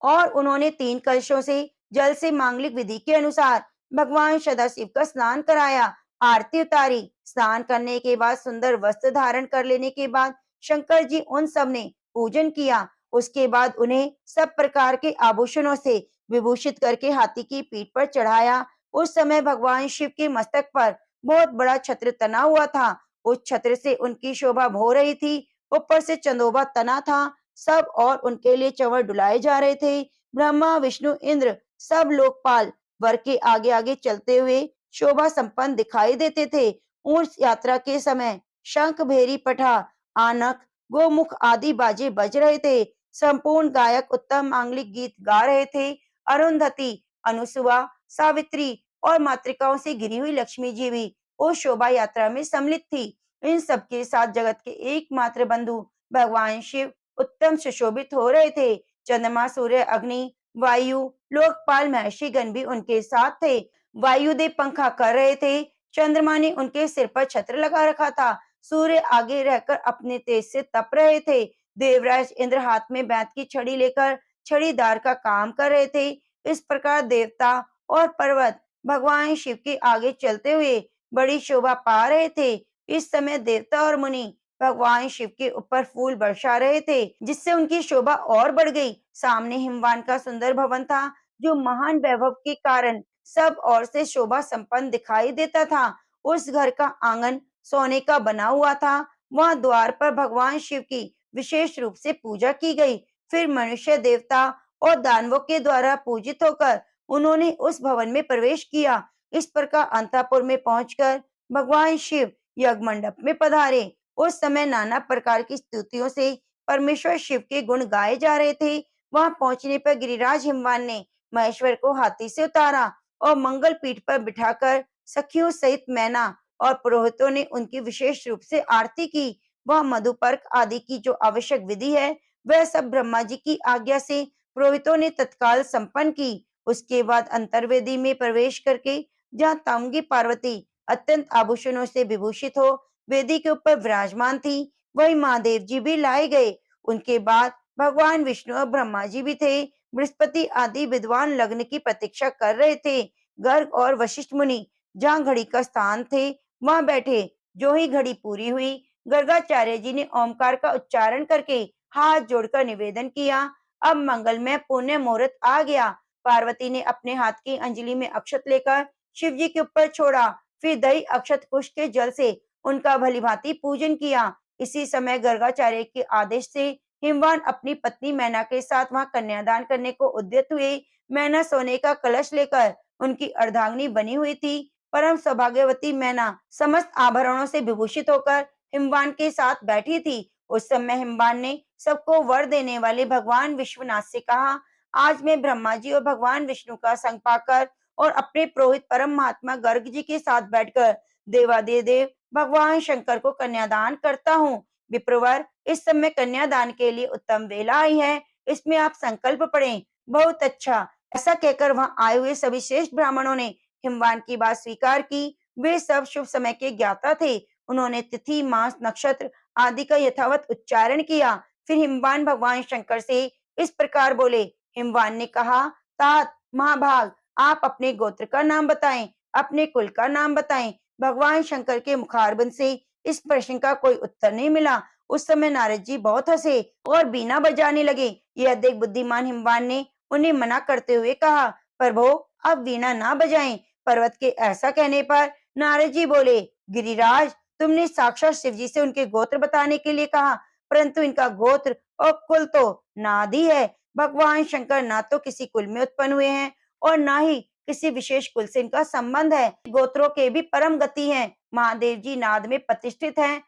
और उन्होंने 3 कलशों से जल से मांगलिक विधि के अनुसार भगवान सदाशिव का स्नान कराया, आरती उतारी। स्नान करने के बाद सुंदर वस्त्र धारण कर लेने के बाद शंकर जी उन सब ने पूजन किया। उसके बाद उन्हें सब प्रकार के आभूषणों से विभूषित करके हाथी की पीठ पर चढ़ाया। उस समय भगवान शिव के मस्तक पर बहुत बड़ा छत्र तना हुआ था। उस छत्र से उनकी शोभा हो रही थी। ऊपर से चंदोबा तना था। सब और उनके लिए चंवर डुलाए जा रहे थे। ब्रह्मा, विष्णु, इंद्र सब लोकपाल वर के आगे आगे चलते हुए शोभा संपन्न दिखाई देते थे। उस यात्रा के समय शंख, भेरी, पठा, आनक, गोमुख आदि बाजे बज रहे थे। संपूर्ण गायक उत्तम मांगलिक गीत गा रहे थे। अरुंधति, अनुसुआ, सावित्री और मातृकाओं से घिरी हुई लक्ष्मी जी भी उस शोभा यात्रा में सम्मिलित थी। इन सबके साथ जगत के एकमात्र बंधु भगवान शिव उत्तम सुशोभित हो रहे थे। चंद्रमा, सूर्य, अग्नि, वायु, लोकपाल, महर्षिगण भी उनके साथ थे। वायुदेव पंखा कर रहे थे। चंद्रमा ने उनके सिर पर छत्र लगा रखा था। सूर्य आगे रहकर अपने तेज से तप रहे थे। देवराज इंद्र हाथ में बैत की छड़ी लेकर छड़ीदार का काम कर रहे थे। इस प्रकार देवता और पर्वत भगवान शिव के आगे चलते हुए बड़ी शोभा पा रहे थे। इस समय देवता और मुनि भगवान शिव के ऊपर फूल बरसा रहे थे, जिससे उनकी शोभा और बढ़ गई। सामने हिमवान का सुंदर भवन था, जो महान वैभव के कारण सब ओर से शोभा संपन्न दिखाई देता था। उस घर का आंगन सोने का बना हुआ था। वहां द्वार पर भगवान शिव की विशेष रूप से पूजा की गई। फिर मनुष्य, देवता और दानवों के द्वारा पूजित होकर उन्होंने उस भवन में प्रवेश किया। इस प्रकार अंतःपुर में पहुंचकर भगवान शिव यज्ञ मंडप में पधारे। उस समय नाना प्रकार की स्तुतियों से परमेश्वर शिव के गुण गाए जा रहे थे। वहां पहुंचने पर गिरिराज हिमवान ने महेश्वर को हाथी से उतारा और मंगल पीठ पर बिठाकर सखियों सहित मैना और पुरोहितों ने उनकी विशेष रूप से आरती की। वह मधुपर्क आदि की जो आवश्यक विधि है वह सब ब्रह्मा जी की आज्ञा से पुरोहितों ने तत्काल संपन्न की। उसके बाद अंतर्वेदी में प्रवेश करके जहाँ तामगी पार्वती अत्यंत आभूषणों से विभूषित हो वेदी के ऊपर विराजमान थी, वही महादेव जी भी लाए गए। उनके बाद भगवान विष्णु और ब्रह्मा जी भी थे। बृहस्पति आदि विद्वान लग्न की प्रतीक्षा कर रहे थे। गर्ग और वशिष्ठ मुनि जहाँ घड़ी का स्थान थे वहां बैठे। जो ही घड़ी पूरी हुई, गर्गाचार्य जी ने ओमकार का उच्चारण करके हाथ जोड़कर निवेदन किया, अब मंगलमय पुण्य मुहूर्त आ गया। पार्वती ने अपने हाथ की अंजलि में अक्षत लेकर शिव जी के ऊपर छोड़ा। फिर दही अक्षत कुश के जल से उनका भलीभांति पूजन किया। इसी समय गर्गाचार्य के आदेश से हिमवान अपनी पत्नी मैना के साथ वहां कन्यादान करने को उद्यत हुए। मैना सोने का कलश लेकर उनकी अर्धांगिनी बनी हुई थी। परम सौभाग्यवती मैना समस्त आभरणों से विभूषित होकर हिमवान के साथ बैठी थी। उस समय हिमवान ने सबको वर देने वाले भगवान विश्वनाथ से कहा, आज मैं ब्रह्मा जी और भगवान विष्णु का संग पाकर और अपने पुरोहित परम महात्मा गर्ग जी के साथ बैठकर देवादिदेव भगवान शंकर को कन्यादान करता हूँ। विप्रवर, इस समय कन्यादान के लिए उत्तम वेला आई है, इसमें आप संकल्प पढ़ें। बहुत अच्छा। ऐसा कहकर वहां आए हुए सभी श्रेष्ठ ब्राह्मणों ने हिमवान की बात स्वीकार की। वे सब शुभ समय के ज्ञाता थे। उन्होंने तिथि, मास, नक्षत्र आदि का यथावत उच्चारण किया। फिर हिमवान भगवान शंकर से इस प्रकार बोले। हिमवान ने कहा, तात महाभाग, आप अपने गोत्र का नाम बताएं, अपने कुल का नाम बताएं। भगवान शंकर के मुखारबिंद से इस प्रश्न का कोई उत्तर नहीं मिला। उस समय नारद जी बहुत हंसे और बीना बजाने लगे। यह देख बुद्धिमान हिमवान ने उन्हें मना करते हुए कहा, प्रभो, आप वीणा ना बजाएं। पर्वत के ऐसा कहने पर नारद जी बोले, गिरिराज, तुमने साक्षात शिव जी से उनके गोत्र बताने के लिए कहा, परंतु इनका गोत्र और कुल तो नादी है। भगवान शंकर ना तो किसी कुल में उत्पन्न हुए हैं और ना ही किसी विशेष कुल से इनका संबंध है। गोत्रों के भी परम गति है। महादेव जी नाद में प्रतिष्ठित हैं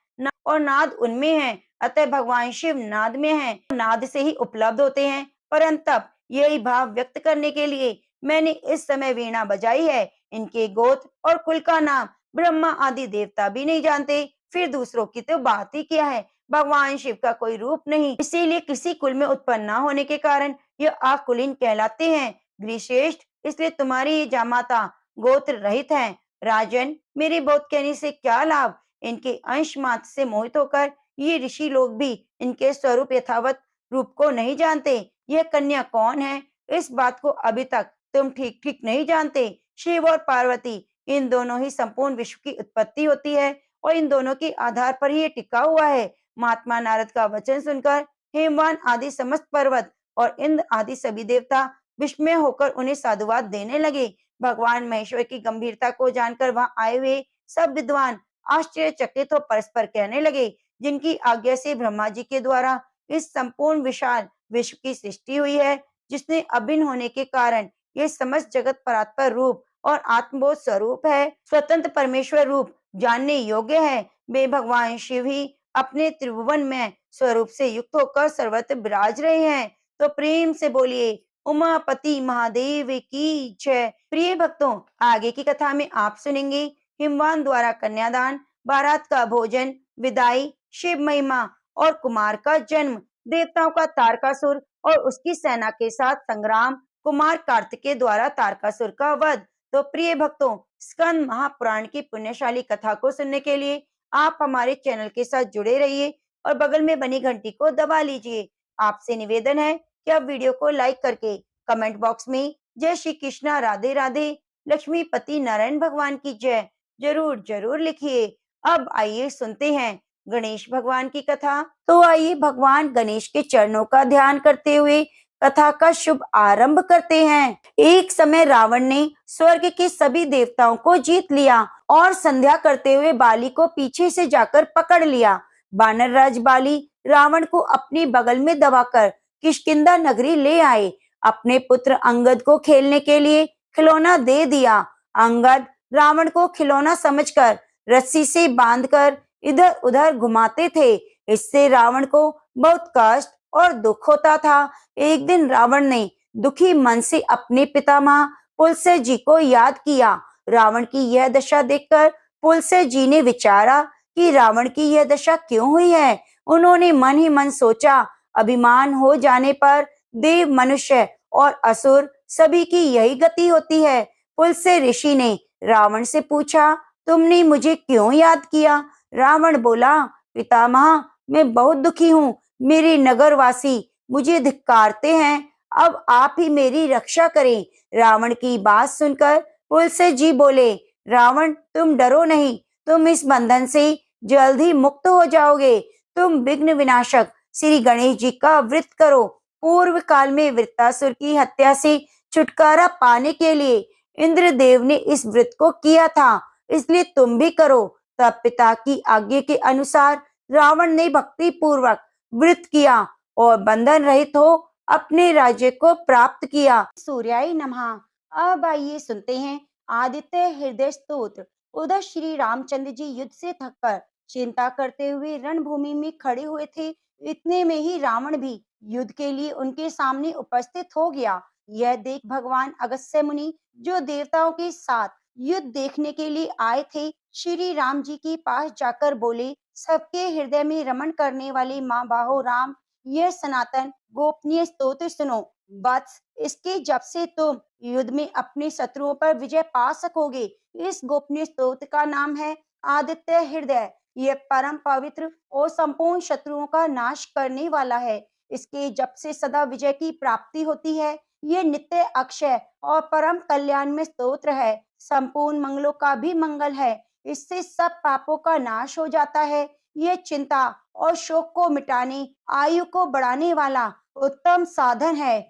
और नाद उनमें है। अतः भगवान शिव नाद में हैं, नाद से ही उपलब्ध होते हैं। परंतु यही भाव व्यक्त करने के लिए मैंने इस समय वीणा बजाई है। इनके गोत्र और कुल का नाम ब्रह्मा आदि देवता भी नहीं जानते, फिर दूसरों की तो बात ही क्या है। भगवान शिव का कोई रूप नहीं, इसीलिए किसी कुल में उत्पन्न न होने के कारण यह अकुलीन कहलाते हैं। गृहश्रेष्ठ, इसलिए तुम्हारी ये जामाता गोत्र रहित हैं। राजन, मेरे बोध कहने से क्या लाभ। इनके अंश मात्र से मोहित होकर ये ऋषि लोग भी इनके स्वरूप यथावत रूप को नहीं जानते। यह कन्या कौन है, इस बात को अभी तक तुम ठीक ठीक नहीं जानते। शिव और पार्वती, इन दोनों ही संपूर्ण विश्व की उत्पत्ति होती है और इन दोनों के आधार पर ही ये टिका हुआ है। महात्मा नारद का वचन सुनकर हेमवान आदि समस्त पर्वत और इंद्र आदि सभी देवता विस्मय होकर उन्हें साधुवाद देने लगे। भगवान महेश्वर की गंभीरता को जानकर वहां आए हुए सब विद्वान आश्चर्यचकित हो परस्पर कहने लगे, जिनकी आज्ञा से ब्रह्मा जी के द्वारा इस संपूर्ण विशाल विश्व की सृष्टि हुई है, जिसने अभिन्न होने के कारण ये समस्त जगत परात्पर रूप और आत्मबोध स्वरूप है, स्वतंत्र परमेश्वर रूप जानने योग्य है। वे भगवान शिव ही अपने त्रिभुवन में स्वरूप से युक्त होकर सर्वत्र विराज रहे हैं। तो प्रेम से बोलिए, उमापति महादेव की जय। प्रिय भक्तों, आगे की कथा में आप सुनेंगे हिमवान द्वारा कन्यादान, बारात का भोजन, विदाई, शिव महिमा और कुमार का जन्म, देवताओं का तारकासुर और उसकी सेना के साथ संग्राम, कुमार कार्तिकेय द्वारा तारकासुर का वध। तो प्रिय भक्तों, स्कंद महापुराण की पुण्यशाली कथा को सुनने के लिए आप हमारे चैनल के साथ जुड़े रहिए और बगल में बनी घंटी को दबा लीजिए। आपसे निवेदन है कि आप वीडियो को लाइक करके कमेंट बॉक्स में जय श्री कृष्णा, राधे राधे, लक्ष्मीपति नारायण भगवान की जय जरूर जरूर लिखिए। अब आइए सुनते हैं गणेश भगवान की कथा। तो आइए भगवान गणेश के चरणों का ध्यान करते हुए कथा का शुभ आरंभ करते हैं। एक समय रावण ने स्वर्ग के सभी देवताओं को जीत लिया और संध्या करते हुए बाली को पीछे से जाकर पकड़ लिया। वानर राज बाली रावण को अपनी बगल में दबाकर किष्किंधा नगरी ले आए। अपने पुत्र अंगद को खेलने के लिए खिलौना दे दिया। अंगद रावण को खिलौना समझकर रस्सी से बांधकर इधर उधर घुमाते थे। इससे रावण को बहुत कष्ट और दुख होता था। एक दिन रावण ने दुखी मन से अपने पितामह पुलस्त्य जी को याद किया। रावण की यह दशा देखकर पुलस्त्य जी ने विचारा कि रावण की यह दशा क्यों हुई है। उन्होंने मन ही मन सोचा, अभिमान हो जाने पर देव, मनुष्य और असुर सभी की यही गति होती है। पुलस्त्य ऋषि ने रावण से पूछा, तुमने मुझे क्यों याद किया। रावण बोला, पितामह, मैं बहुत दुखी हूँ। मेरे नगरवासी मुझे धिक्कारते हैं। अब आप ही मेरी रक्षा करें। रावण की बात सुनकर पुलस्त्य जी बोले, रावण, तुम डरो नहीं, तुम इस बंधन से जल्द ही मुक्त हो जाओगे। तुम विघ्न विनाशक श्री गणेश जी का व्रत करो। पूर्व काल में वृत्तासुर की हत्या से छुटकारा पाने के लिए इंद्रदेव ने इस व्रत को किया था। इसलिए तुम भी करो। तब पिता की आज्ञा के अनुसार रावण ने भक्ति पूर्वक व्रत किया और बंधन रहित हो अपने राज्य को प्राप्त किया। सूर्याय नमः। अब आइए सुनते हैं आदित्य हृदय स्तोत्र। उधर श्री रामचंद्र जी युद्ध से थककर चिंता करते हुए रणभूमि में खड़े हुए थे। इतने में ही रावण भी युद्ध के लिए उनके सामने उपस्थित हो गया। यह देख भगवान अगस्त्य मुनि, जो देवताओं के साथ युद्ध देखने के लिए आए थे, श्री राम जी के पास जाकर बोले, सबके हृदय में रमण करने वाले माँ बाहो राम, यह सनातन गोपनीय स्तोत्र सुनो। वत्स, इसके जप से तुम युद्ध में अपने शत्रुओं पर विजय पा सकोगे। इस गोपनीय स्तोत्र का नाम है आदित्य हृदय। यह परम पवित्र और संपूर्ण शत्रुओं का नाश करने वाला है। इसके जप से सदा विजय की प्राप्ति होती है। ये नित्य अक्षय और परम कल्याण में स्तोत्र है। संपूर्ण मंगलों का भी मंगल है। इससे सब पापों का नाश हो जाता है। ये चिंता और शोक को मिटाने, आयु को बढ़ाने वाला उत्तम साधन है।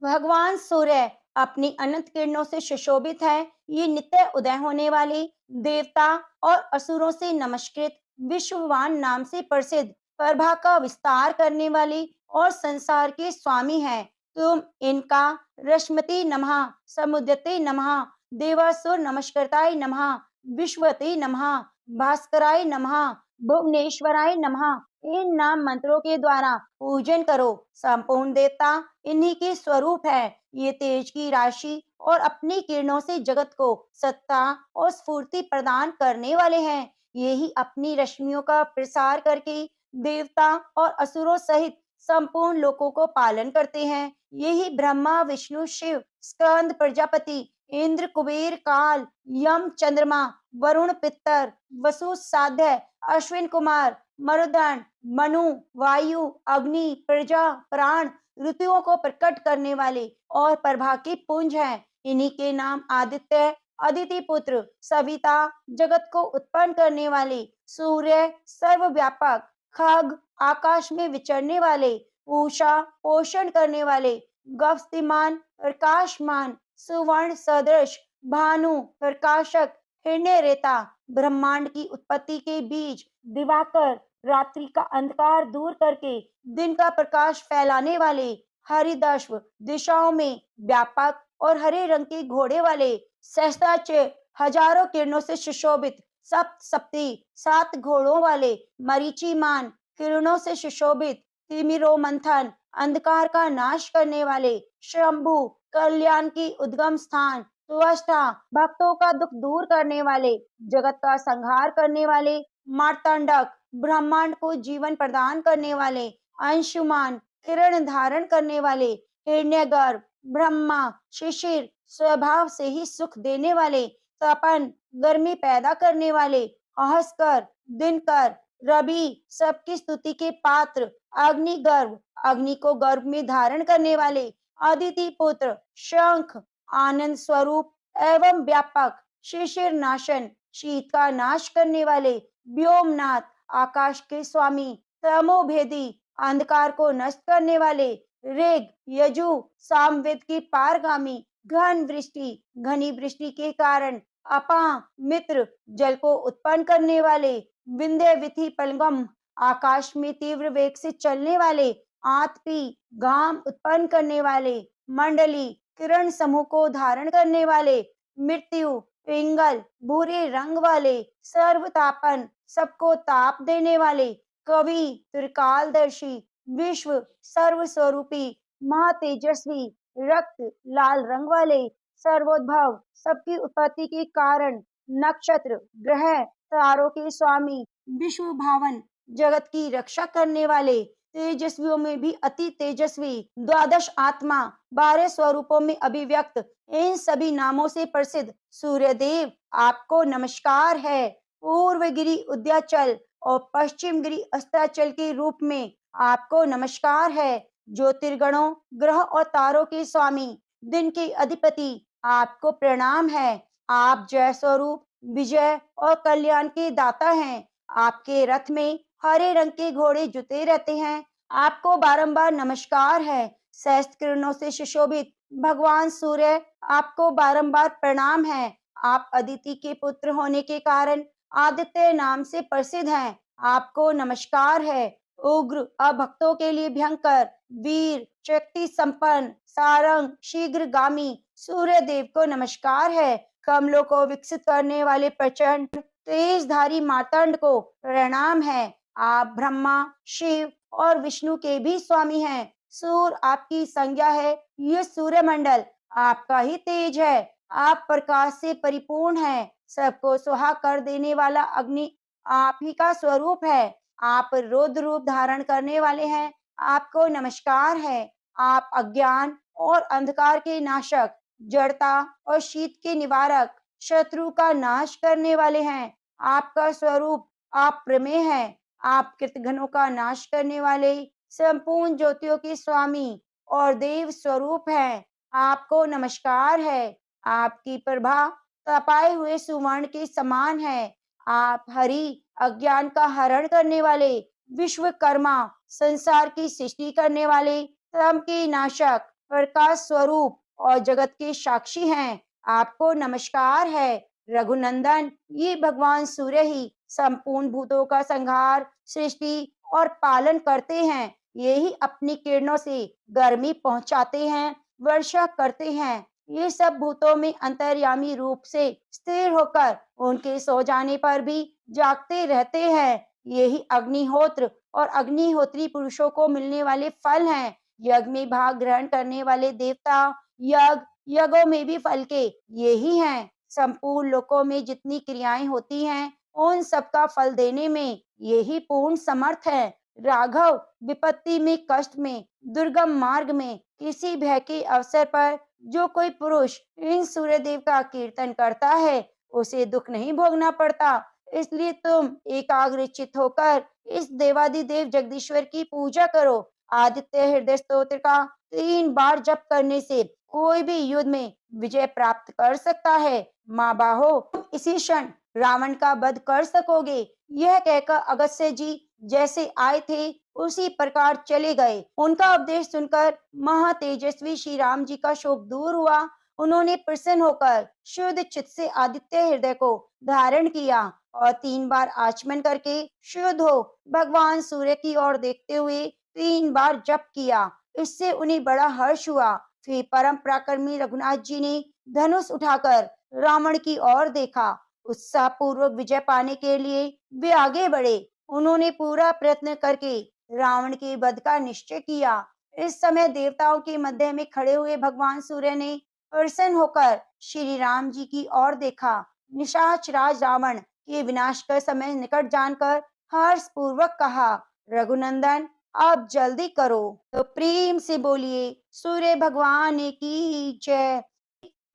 भगवान सूर्य अपनी अनंत किरणों से सुशोभित है। ये नित्य उदय होने वाले, देवता और असुरों से नमस्कृत, विश्ववान नाम से प्रसिद्ध, प्रभा का विस्तार करने वाले और संसार के स्वामी हैं। तुम इनका रश्मते नमः, समुद्यते नमः, देवासुर नमस्कृताय नमः, विश्वते नमः, भास्कराय नमः, भुवनेश्वराय नमः, इन नाम मंत्रों के द्वारा पूजन करो। संपूर्ण देवता इन्हीं के स्वरूप है। ये तेज की राशि और अपनी किरणों से जगत को सत्ता और स्फूर्ति प्रदान करने वाले हैं। यही अपनी रश्मियों का प्रसार करके देवता और असुरों सहित संपूर्ण लोकों को पालन करते हैं। यही ब्रह्मा, विष्णु, शिव, स्कंद, प्रजापति, इंद्र, कुबेर, काल, यम, चंद्रमा, वरुण, पितर, वसु, साध्य, अश्विन कुमार, मरुदंड, मनु, वायु, अग्नि, प्रजा, प्राण, ऋतुओं को प्रकट करने वाले और प्रभा के पुंज हैं। इन्हीं के नाम आदित्य, अदिति पुत्र, सविता, जगत को उत्पन्न करने वाले, सूर्य, सर्वव्यापक, खग, आकाश में विचरने वाले, उषा, पोषण करने वाले, गवस्तिमान, प्रकाशमान, सुवर्ण सदृश, भानु, प्रकाशक, हिरण्य रेता, ब्रह्मांड की उत्पत्ति के बीज, दिवाकर, रात्रि का अंधकार दूर करके दिन का प्रकाश फैलाने वाले, हरिदश्व, दिशाओं में व्यापक और हरे रंग के घोड़े वाले, सहस्त्रार, हजारों किरणों से सुशोभित, सप्ती, 7 घोड़ों वाले, मरीचिमान, किरणों से सुशोभित, तिमिरो मंथन, अंधकार का नाश करने वाले, शंभु, कल्याण की उद्गम स्थान, त्वष्टा, भक्तों का दुख दूर करने वाले, जगत का संहार करने वाले, मार्तंडक, ब्रह्मांड को जीवन प्रदान करने वाले, अंशुमान, किरण धारण करने वाले, हिरण्यगर्भ, ब्रह्मा, शिशिर, स्वभाव से ही सुख देने वाले, तपन, गर्मी पैदा करने वाले, अहस्कर, दिनकर, रवि, सबकी स्तुति के पात्र, अग्निगर्भ, अग्नि को गर्भ में धारण करने वाले, अदिति पुत्र, शंख, आनंद स्वरूप एवं व्यापक, शिशिर नाशन, शीत का नाश करने वाले, व्योमनाथ, आकाश के स्वामी, तमोभेदी, अंधकार को नष्ट करने वाले, ऋग, यजु, सामवेद की पारगामी, घन वृष्टि, घनी वृष्टि के कारण, अपा, मित्र, जल को उत्पन्न करने वाले, विंध्य विधि पलगम, आकाश में तीव्र वेग से चलने वाले, आतपी, घाम उत्पन्न करने वाले, मंडली, किरण समूह को धारण करने वाले, मृत्यु, पिंगल, भूरे रंग वाले, सर्वतापन, सबको ताप देने वाले, कवि, त्रिकालदर्शी, विश्व, सर्वस्वरूपी, महातेजस्वी, रक्त, लाल रंग वाले, सर्वोद्भव, सबकी उत्पत्ति के कारण, नक्षत्र, ग्रह, तारों के स्वामी, विश्व भावन, जगत की रक्षा करने वाले, तेजस्वियों में भी अति तेजस्वी, द्वादश आत्मा, 12 स्वरूपों में अभिव्यक्त, इन सभी नामों से प्रसिद्ध सूर्यदेव, आपको नमस्कार है। पूर्व गिरि उद्याचल और पश्चिम गिरि अस्ताचल के रूप में आपको नमस्कार है। ज्योतिर्गणों, ग्रह और तारों के स्वामी, दिन के अधिपति, आपको प्रणाम है। आप जय स्वरूप, विजय और कल्याण के दाता हैं। आपके रथ में हरे रंग के घोड़े जुते रहते हैं। आपको बारंबार नमस्कार है। सहस्त्र किरणों से सुशोभित भगवान सूर्य, आपको बारंबार प्रणाम है। आप अदिति के पुत्र होने के कारण आदित्य नाम से प्रसिद्ध हैं। आपको नमस्कार है। उग्र, अभक्तों के लिए भयंकर, वीर, शक्ति संपन्न, सारंग, शीघ्रगामी सूर्य देव को नमस्कार है। कमलों को विकसित करने वाले प्रचंड तेजधारी मार्तंड को प्रणाम है। आप ब्रह्मा, शिव और विष्णु के भी स्वामी हैं। सूर्य आपकी संज्ञा है। यह सूर्यमंडल आपका ही तेज है। आप प्रकाश से परिपूर्ण हैं। सबको सुहा कर देने वाला अग्नि आप ही का स्वरूप है। आप रुद्र रूप धारण करने वाले हैं। आपको नमस्कार है। आप अज्ञान और अंधकार के नाशक, जड़ता और शीत के निवारक, शत्रु का नाश करने वाले हैं। आपका स्वरूप आप प्रमेय है। आप कृतघ्नों का नाश करने वाले, संपूर्ण ज्योतियों के स्वामी और देव स्वरूप हैं। आपको नमस्कार है। आपकी प्रभा तपाए हुए सुवर्ण के समान है। आप हरि, अज्ञान का हरण करने वाले, विश्वकर्मा, संसार की सृष्टि करने वाले, तम के नाशक, प्रकाश स्वरूप और जगत के साक्षी हैं। आपको नमस्कार है। रघुनंदन, ये भगवान सूर्य ही संपूर्ण भूतों का संहार, सृष्टि और पालन करते हैं। ये ही अपनी किरणों से गर्मी पहुंचाते हैं, वर्षा करते हैं। ये सब भूतों में अंतर्यामी रूप से स्थिर होकर उनके सो जाने पर भी जागते रहते हैं। यही अग्निहोत्र और अग्निहोत्री पुरुषों को मिलने वाले फल हैं। यज्ञ में भाग ग्रहण करने वाले देवता, यज्ञों में भी फल के यही हैं। संपूर्ण लोकों में जितनी क्रियाएं होती हैं, उन सबका फल देने में यही पूर्ण समर्थ है। राघव, विपत्ति में, कष्ट में, दुर्गम मार्ग में, किसी भय के अवसर पर जो कोई पुरुष इन सूर्यदेव का कीर्तन करता है, उसे दुख नहीं भोगना पड़ता। इसलिए तुम एकाग्रचित्त होकर इस देवादिदेव जगदीश्वर की पूजा करो। आदित्य हृदय स्तोत्र का 3 बार जप करने से कोई भी युद्ध में विजय प्राप्त कर सकता है। माँ बाहो, तुम इसी क्षण रावण का वध कर सकोगे। यह कहकर अगस्त्य जी जैसे आए थे उसी प्रकार चले गए। उनका उपदेश सुनकर महातेजस्वी श्री राम जी का शोक दूर हुआ। उन्होंने प्रसन्न होकर शुद्ध चित्त से आदित्य हृदय को धारण किया और 3 बार आचमन करके शुद्ध हो भगवान सूर्य की ओर देखते हुए 3 बार जप किया। इससे उन्हें बड़ा हर्ष हुआ। फिर परम पराक्रमी रघुनाथ जी ने धनुष उठाकर रावण की ओर देखा। उत्साह पूर्वक विजय पाने के लिए वे आगे बढ़े। उन्होंने पूरा प्रयत्न करके रावण के वध का निश्चय किया। इस समय देवताओं के मध्य में खड़े हुए भगवान सूर्य ने प्रसन्न होकर श्री राम जी की ओर देखा। निशाच राज रावण के विनाश का समय निकट जानकर हर्ष पूर्वक कहा, रघुनंदन आप जल्दी करो। तो प्रेम से बोलिए सूर्य भगवान की जय।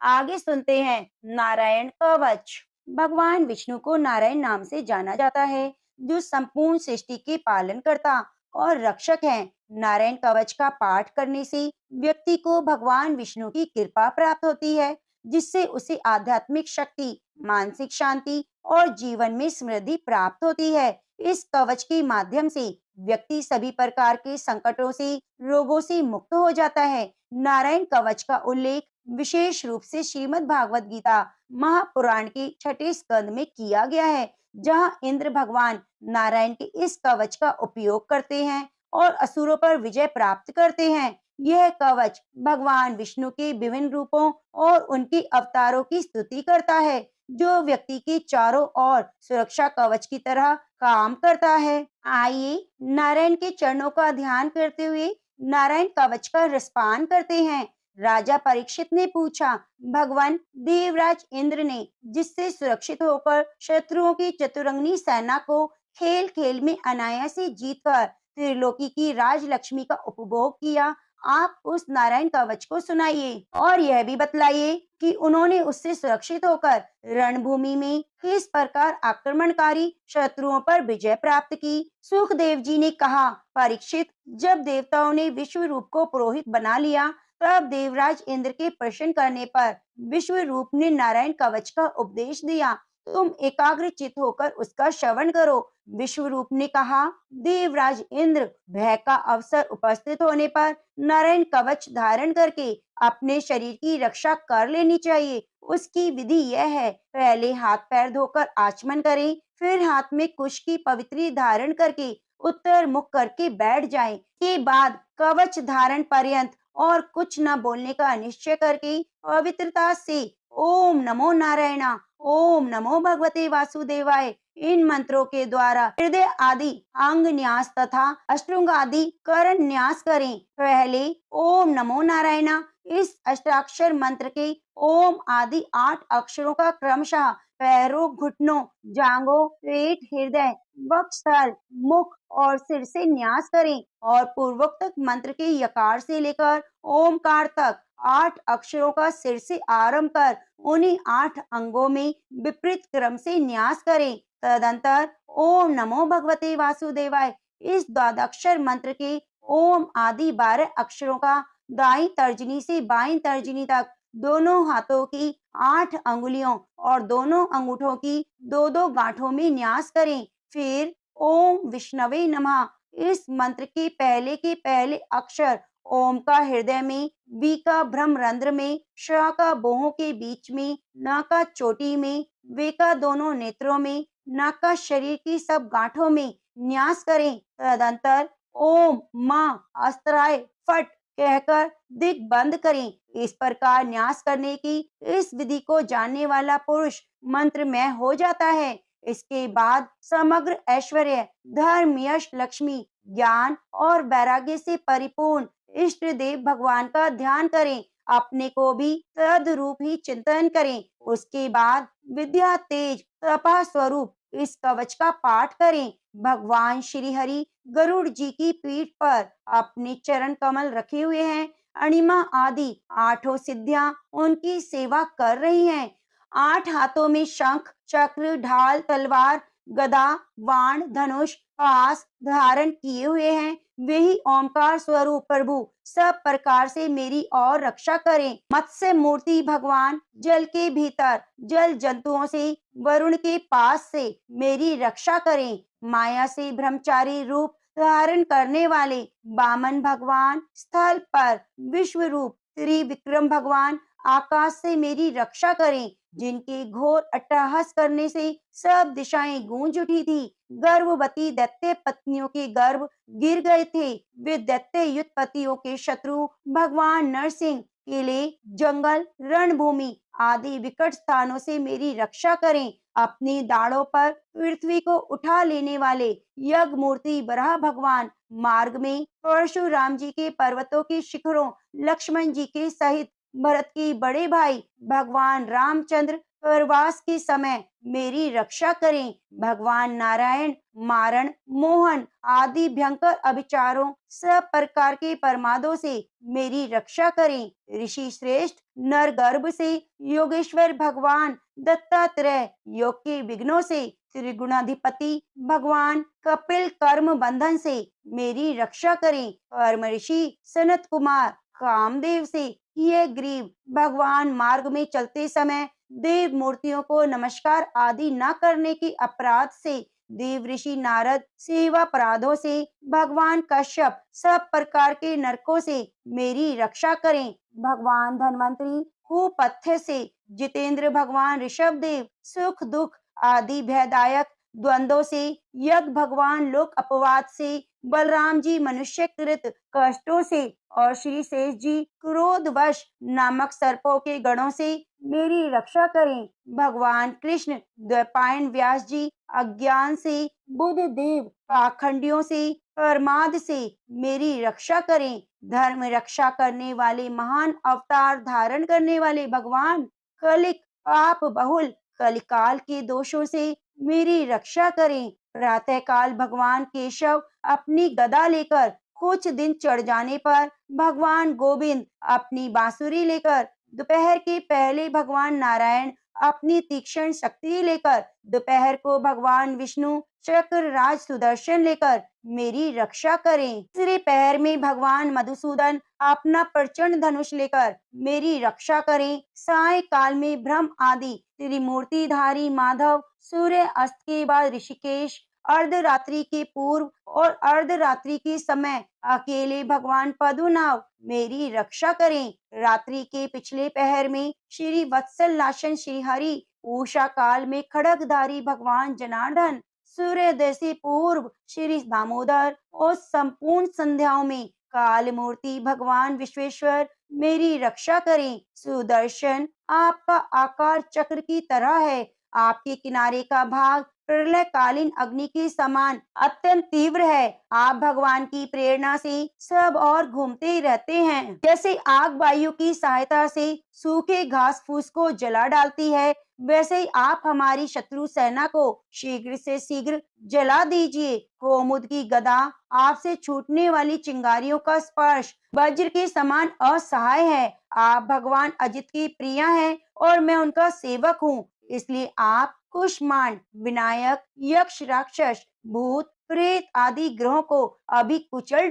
आगे सुनते हैं नारायण कवच। भगवान विष्णु को नारायण नाम से जाना जाता है, जो संपूर्ण सृष्टि के पालन करता और रक्षक हैं। नारायण कवच का पाठ करने से व्यक्ति को भगवान विष्णु की कृपा प्राप्त होती है, जिससे उसे आध्यात्मिक शक्ति, मानसिक शांति और जीवन में समृद्धि प्राप्त होती है। इस कवच के माध्यम से व्यक्ति सभी प्रकार के संकटों से, रोगों से मुक्त हो जाता है। नारायण कवच का उल्लेख विशेष रूप से श्रीमद् भागवत गीता महापुराण के 6ठे स्कंद में किया गया है, जहां इंद्र भगवान नारायण के इस कवच का उपयोग करते हैं और असुरों पर विजय प्राप्त करते हैं। यह कवच भगवान विष्णु के विभिन्न रूपों और उनके अवतारों की स्तुति करता है, जो व्यक्ति के चारों ओर सुरक्षा कवच की तरह काम करता है। आइए नारायण के चरणों का ध्यान करते हुए नारायण कवच का रसपान करते हैं। राजा परीक्षित ने पूछा, भगवान देवराज इंद्र ने जिससे सुरक्षित होकर शत्रुओं की चतुरंगनी सेना को खेल खेल में अनायास ही जीतकर त्रिलोकी की राजलक्ष्मी का उपभोग किया, आप उस नारायण कवच को सुनाइए और यह भी बतलाइए कि उन्होंने उससे सुरक्षित होकर रणभूमि में किस प्रकार आक्रमणकारी शत्रुओं पर विजय प्राप्त की। सुखदेव जी ने कहा, परीक्षित, जब देवताओं ने विश्व रूप को पुरोहित बना लिया, तब देवराज इंद्र के प्रश्न करने पर विश्व रूप ने नारायण कवच का उपदेश दिया। तुम एकाग्र चित्त होकर उसका श्रवण करो। विश्व रूप ने कहा, देवराज इंद्र, भय का अवसर उपस्थित होने पर नारायण कवच धारण करके अपने शरीर की रक्षा कर लेनी चाहिए। उसकी विधि यह है, पहले हाथ पैर धोकर आचमन करें, फिर हाथ में कुश की पवित्री धारण करके उत्तर मुख करके बैठ जाएं। के बाद कवच धारण पर्यंत और कुछ न बोलने का निश्चय करके पवित्रता से ओम नमो नारायणा, ओम नमो भगवते वासुदेवाय, इन मंत्रों के द्वारा हृदय आदि अंग न्यास तथा अष्टांग आदि करण न्यास करें। पहले ओम नमो नारायणा, इस अष्टाक्षर मंत्र के ओम आदि 8 अक्षरों का क्रमशः पैरों, घुटनों, जांघों, पेट, हृदय, वक्षस्थल, मुख और सिर से न्यास करें और पूर्वोक्त मंत्र के यकार से लेकर ओमकार तक 8 अक्षरों का सिर से आरंभ कर उन्हीं 8 अंगों में विपरीत क्रम से न्यास करें। तदंतर ओम नमो भगवते वासुदेवाय, इस द्वादक्षर मंत्र के ओम आदि 12 अक्षरों का दाईं तर्जनी से बाईं तर्जनी तक दोनों हाथों की 8 अंगुलियों और दोनों अंगूठों की 2-2 गांठों में न्यास करें। फिर ओम विष्णवे नमः, इस मंत्र के पहले अक्षर ओम का हृदय में, वी का भ्रम रंध्र में, श का भौहों के बीच में, न का चोटी में, वे का दोनों नेत्रों में, न का शरीर की सब गांठों में न्यास करें। तदंतर ओम मां अस्त्राय फट कहकर दिक बंद करें। इस प्रकार न्यास करने की इस विधि को जानने वाला पुरुष मंत्रमय हो जाता है। इसके बाद समग्र ऐश्वर्य, धर्म, यश, लक्ष्मी, ज्ञान और वैराग्य से परिपूर्ण इष्ट देव भगवान का ध्यान करें। अपने को भी तद्रूप ही चिंतन करें। उसके बाद विद्या तेज तपा स्वरूप इस कवच का पाठ करें। भगवान श्री हरि गरुड़ जी की पीठ पर अपने चरण कमल रखे हुए हैं। अणिमा आदि 8 सिद्धियां उनकी सेवा कर रही हैं। 8 हाथों में शंख, चक्र, ढाल, तलवार, गदा, बाण, धनुष, पास धारण किए हुए हैं। वे ही ओंकार स्वरूप प्रभु सब प्रकार से मेरी और रक्षा करें। मत्स्य मूर्ति भगवान जल के भीतर जल जंतुओं से, वरुण के पास से मेरी रक्षा करें। माया से ब्रह्मचारी रूप धारण करने वाले वामन भगवान स्थल पर विश्व रूप त्रिविक्रम भगवान आकाश से मेरी रक्षा करें। जिनके घोर अट्टहास करने से सब दिशाएं गूंज उठी थी। गर्भवती दैत्य पत्नियों के गर्भ गिर गए थे। वे दैत्य युद्ध पतियों के शत्रु भगवान नरसिंह किले, जंगल, रणभूमि आदि विकट स्थानों से मेरी रक्षा करें। अपनी दाढ़ों पर पृथ्वी को उठा लेने वाले यज्ञ मूर्ति बराह भगवान मार्ग में परशुराम जी के पर्वतों के शिखरों, लक्ष्मण जी के सहित भरत के बड़े भाई भगवान रामचंद्र प्रवास के समय मेरी रक्षा करें। भगवान नारायण मारण, मोहन आदि भयंकर अभिचारों, सब प्रकार के प्रमादों से मेरी रक्षा करें। ऋषि श्रेष्ठ नर गर्भ से योगेश्वर भगवान दत्तात्रेय योग के विघ्नों से, त्रिगुणाधिपति भगवान कपिल कर्म बंधन से मेरी रक्षा करें। परम ऋषि सनत कुमार कामदेव से यह ग्रीव भगवान मार्ग में चलते समय देव मूर्तियों को नमस्कार आदि न करने के अपराध से, देव ऋषि नारद सेवा अपराधों से, भगवान कश्यप सब प्रकार के नरकों से मेरी रक्षा करें। भगवान धन्वंतरी कुपथ्य से, जितेंद्र भगवान ऋषभ देव सुख दुख आदि भयदायक द्वंद्वों से, यज्ञ भगवान लोक अपवाद से, बलराम जी मनुष्य कृत कष्टों से और श्री शेष जी क्रोधवश नामक सर्पों के गणों से मेरी रक्षा करें। भगवान कृष्ण द्वैपायन व्यास जी अज्ञान से, बुध देव पाखंडियों से, प्रमाद से मेरी रक्षा करें। धर्म रक्षा करने वाले महान अवतार धारण करने वाले भगवान कलिक पाप बहुल कलिकाल के दोषों से मेरी रक्षा करें। प्रातः काल भगवान केशव अपनी गदा लेकर, कुछ दिन चढ़ जाने पर भगवान गोविंद अपनी बांसुरी लेकर, दोपहर के पहले भगवान नारायण अपनी तीक्ष्ण शक्ति लेकर, दोपहर को भगवान विष्णु चक्र राज सुदर्शन लेकर मेरी रक्षा करें। तीसरे पहर में भगवान मधुसूदन अपना प्रचंड धनुष लेकर मेरी रक्षा करें। साय काल में ब्रह्म आदि त्रिमूर्तिधारी माधव सूर्य अस्त के बाद ऋषिकेश अर्धरात्रि के पूर्व और अर्धरात्रि के समय अकेले भगवान पद्मनाभ मेरी रक्षा करें। रात्रि के पिछले पहर में श्री वत्सल लाशन श्री हरि, उषा काल में खड्गधारी भगवान जनार्दन, सूर्योदय से पूर्व श्री दामोदर और संपूर्ण संध्याओं में काल मूर्ति भगवान विश्वेश्वर मेरी रक्षा करें। सुदर्शन, आपका आकार चक्र की तरह है। आपके किनारे का भाग प्रलयकालीन अग्नि के समान अत्यंत तीव्र है। आप भगवान की प्रेरणा से सब और घूमते ही रहते हैं। जैसे आग वायु की सहायता से सूखे घास फूस को जला डालती है, वैसे ही आप हमारी शत्रु सेना को शीघ्र से शीघ्र जला दीजिए। कोमुद की गदा, आपसे छूटने वाली चिंगारियों का स्पर्श वज्र के समान असहाय है। आप भगवान अजित की प्रिया हैं और मैं उनका सेवक हूँ, इसलिए आप कुष्मांड, विनायक, यक्ष, राक्षस, भूत, प्रेत आदि ग्रहों को अभी कुचल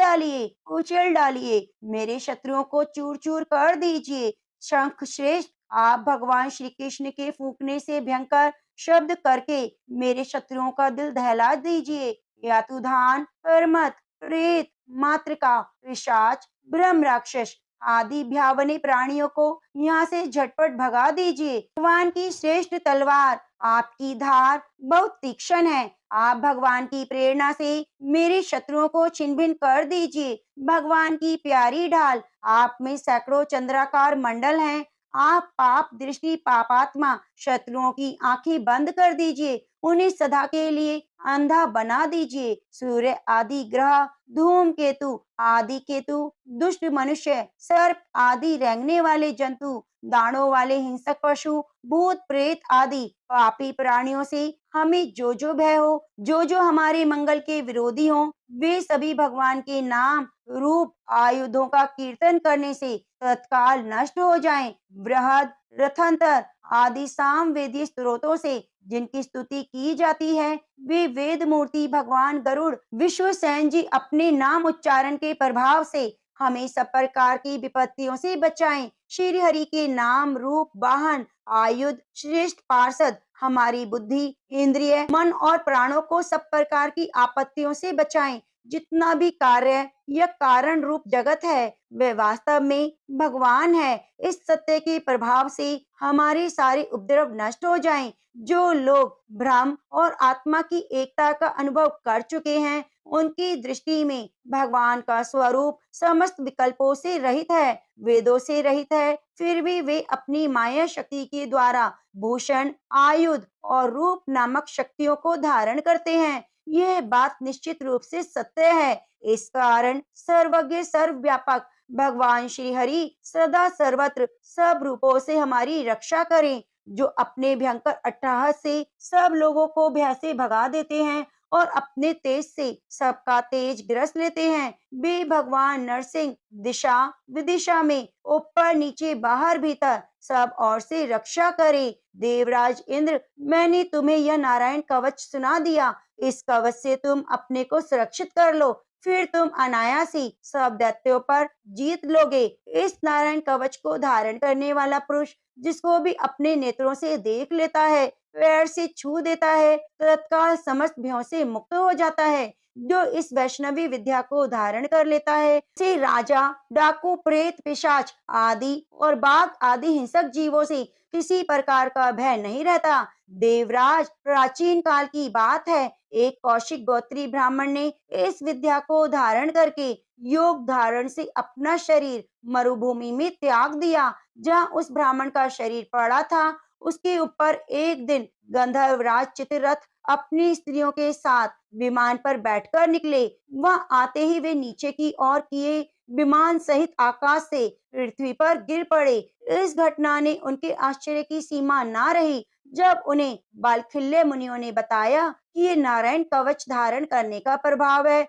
डालिए, मेरे शत्रुओं को चूर चूर कर दीजिए। शंख श्रेष्ठ, आप भगवान श्री कृष्ण के फूंकने से भयंकर शब्द करके मेरे शत्रुओं का दिल दहला दीजिए। यातुधान, परमत, प्रेत, मातृका, पिशाच, ब्रह्म राक्षस आदि भयावनी प्राणियों को यहाँ से झटपट भगा दीजिए। भगवान की श्रेष्ठ तलवार, आपकी धार बहुत तीक्ष्ण है। आप भगवान की प्रेरणा से मेरे शत्रुओं को छिन्न भिन्न कर दीजिए। भगवान की प्यारी ढाल, आप में सैकड़ों चंद्राकार मंडल हैं। आप पाप दृष्टि पापात्मा शत्रुओं की आंखें बंद कर दीजिए, उन्हें सदा के लिए अंधा बना दीजिए। सूर्य आदि ग्रह, धूमकेतु आदि केतु, दुष्ट मनुष्य, सर्प आदि रेंगने वाले जंतु, दानों वाले हिंसक पशु, भूत प्रेत आदि पापी प्राणियों से हमें जो भय हो, जो हमारे मंगल के विरोधी हो, वे सभी भगवान के नाम रूप आयुधों का कीर्तन करने से तत्काल नष्ट हो जाएं। बृहद, रथंतर आदि सामवेदी स्त्रोतों से जिनकी स्तुति की जाती है, वे वेद मूर्ति भगवान गरुड़ विश्वसेन जी अपने नाम उच्चारण के प्रभाव से हमें सब प्रकार की विपत्तियों से बचाएं। श्री हरि के नाम रूप वाहन आयुध श्रेष्ठ पार्षद हमारी बुद्धि, इंद्रिय, मन और प्राणों को सब प्रकार की आपत्तियों से बचाएं। जितना भी कार्य या कारण रूप जगत है, वह वास्तव में भगवान है। इस सत्य के प्रभाव से हमारे सारे उपद्रव नष्ट हो जाएं। जो लोग ब्रह्म और आत्मा की एकता का अनुभव कर चुके हैं, उनकी दृष्टि में भगवान का स्वरूप समस्त विकल्पों से रहित है, वेदों से रहित है, फिर भी वे अपनी माया शक्ति के द्वारा भूषण, आयुध और रूप नामक शक्तियों को धारण करते हैं। यह बात निश्चित रूप से सत्य है। इस कारण सर्वज्ञ सर्वव्यापक भगवान श्री हरि सदा सर्वत्र सब रूपों से हमारी रक्षा करें। जो अपने भयंकर अट्टहास से सब लोगों को भय से भगा देते हैं और अपने तेज से सबका तेज ग्रस लेते हैं, वे भगवान नरसिंह दिशा विदिशा में ऊपर नीचे बाहर भीतर सब ओर से रक्षा करे। देवराज इंद्र, मैंने तुम्हें यह नारायण कवच सुना दिया। इस कवच से तुम अपने को सुरक्षित कर लो, फिर तुम अनायासी सब दैत्यों पर जीत लोगे। इस नारायण कवच को धारण करने वाला पुरुष जिसको भी अपने नेत्रों से देख लेता है, पैर से छू देता है, तत्काल समस्त भयों से मुक्त हो जाता है। जो इस वैष्णवी विद्या को धारण कर लेता है, से राजा, डाकू, प्रेत, पिशाच आदि और बाघ आदि हिंसक जीवों से किसी प्रकार का भय नहीं रहता। देवराज, प्राचीन काल की बात है, एक कौशिक गोत्री ब्राह्मण ने इस विद्या को धारण करके योग धारण से अपना शरीर मरुभूमि में त्याग दिया। जहाँ उस ब्राह्मण का शरीर पड़ा था, उसके ऊपर एक दिन गंधर्वराज चित्ररथ अपनी स्त्रियों के साथ विमान पर बैठकर निकले। वह आते ही वे नीचे की ओर किए विमान सहित आकाश से पृथ्वी पर गिर पड़े। इस घटना ने उनके आश्चर्य की सीमा ना रही। जब उन्हें बालखिल्य मुनियों ने बताया कि ये नारायण कवच धारण करने का प्रभाव है,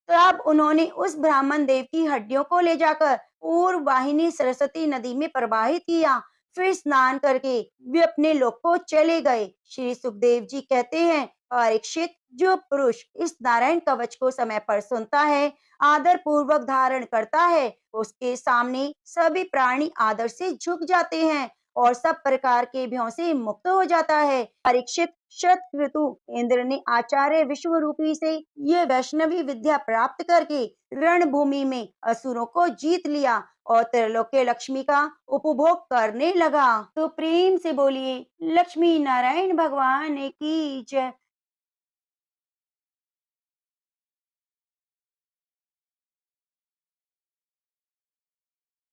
तब उन्होंने उस ब्राह्मण देव की हड्डियों को ले जाकर पूर्व वाहिनी सरस्वती नदी में प्रवाहित किया। फिर स्नान करके वे अपने लोक को चले गए। श्री सुखदेव जी कहते हैं, परीक्षित, जो पुरुष इस नारायण कवच को समय पर सुनता है, आदर पूर्वक धारण करता है, उसके सामने सभी प्राणी आदर से झुक जाते हैं और सब प्रकार के भयों से मुक्त हो जाता है। परीक्षित शतक्रतु इंद्र ने आचार्य विश्वरूपी से ये वैष्णवी विद्या प्राप्त करके रणभूमि में असुरों को जीत लिया और त्रैलोक्य लक्ष्मी का उपभोग करने लगा। तो प्रेम से बोलिए लक्ष्मी नारायण भगवान की जय।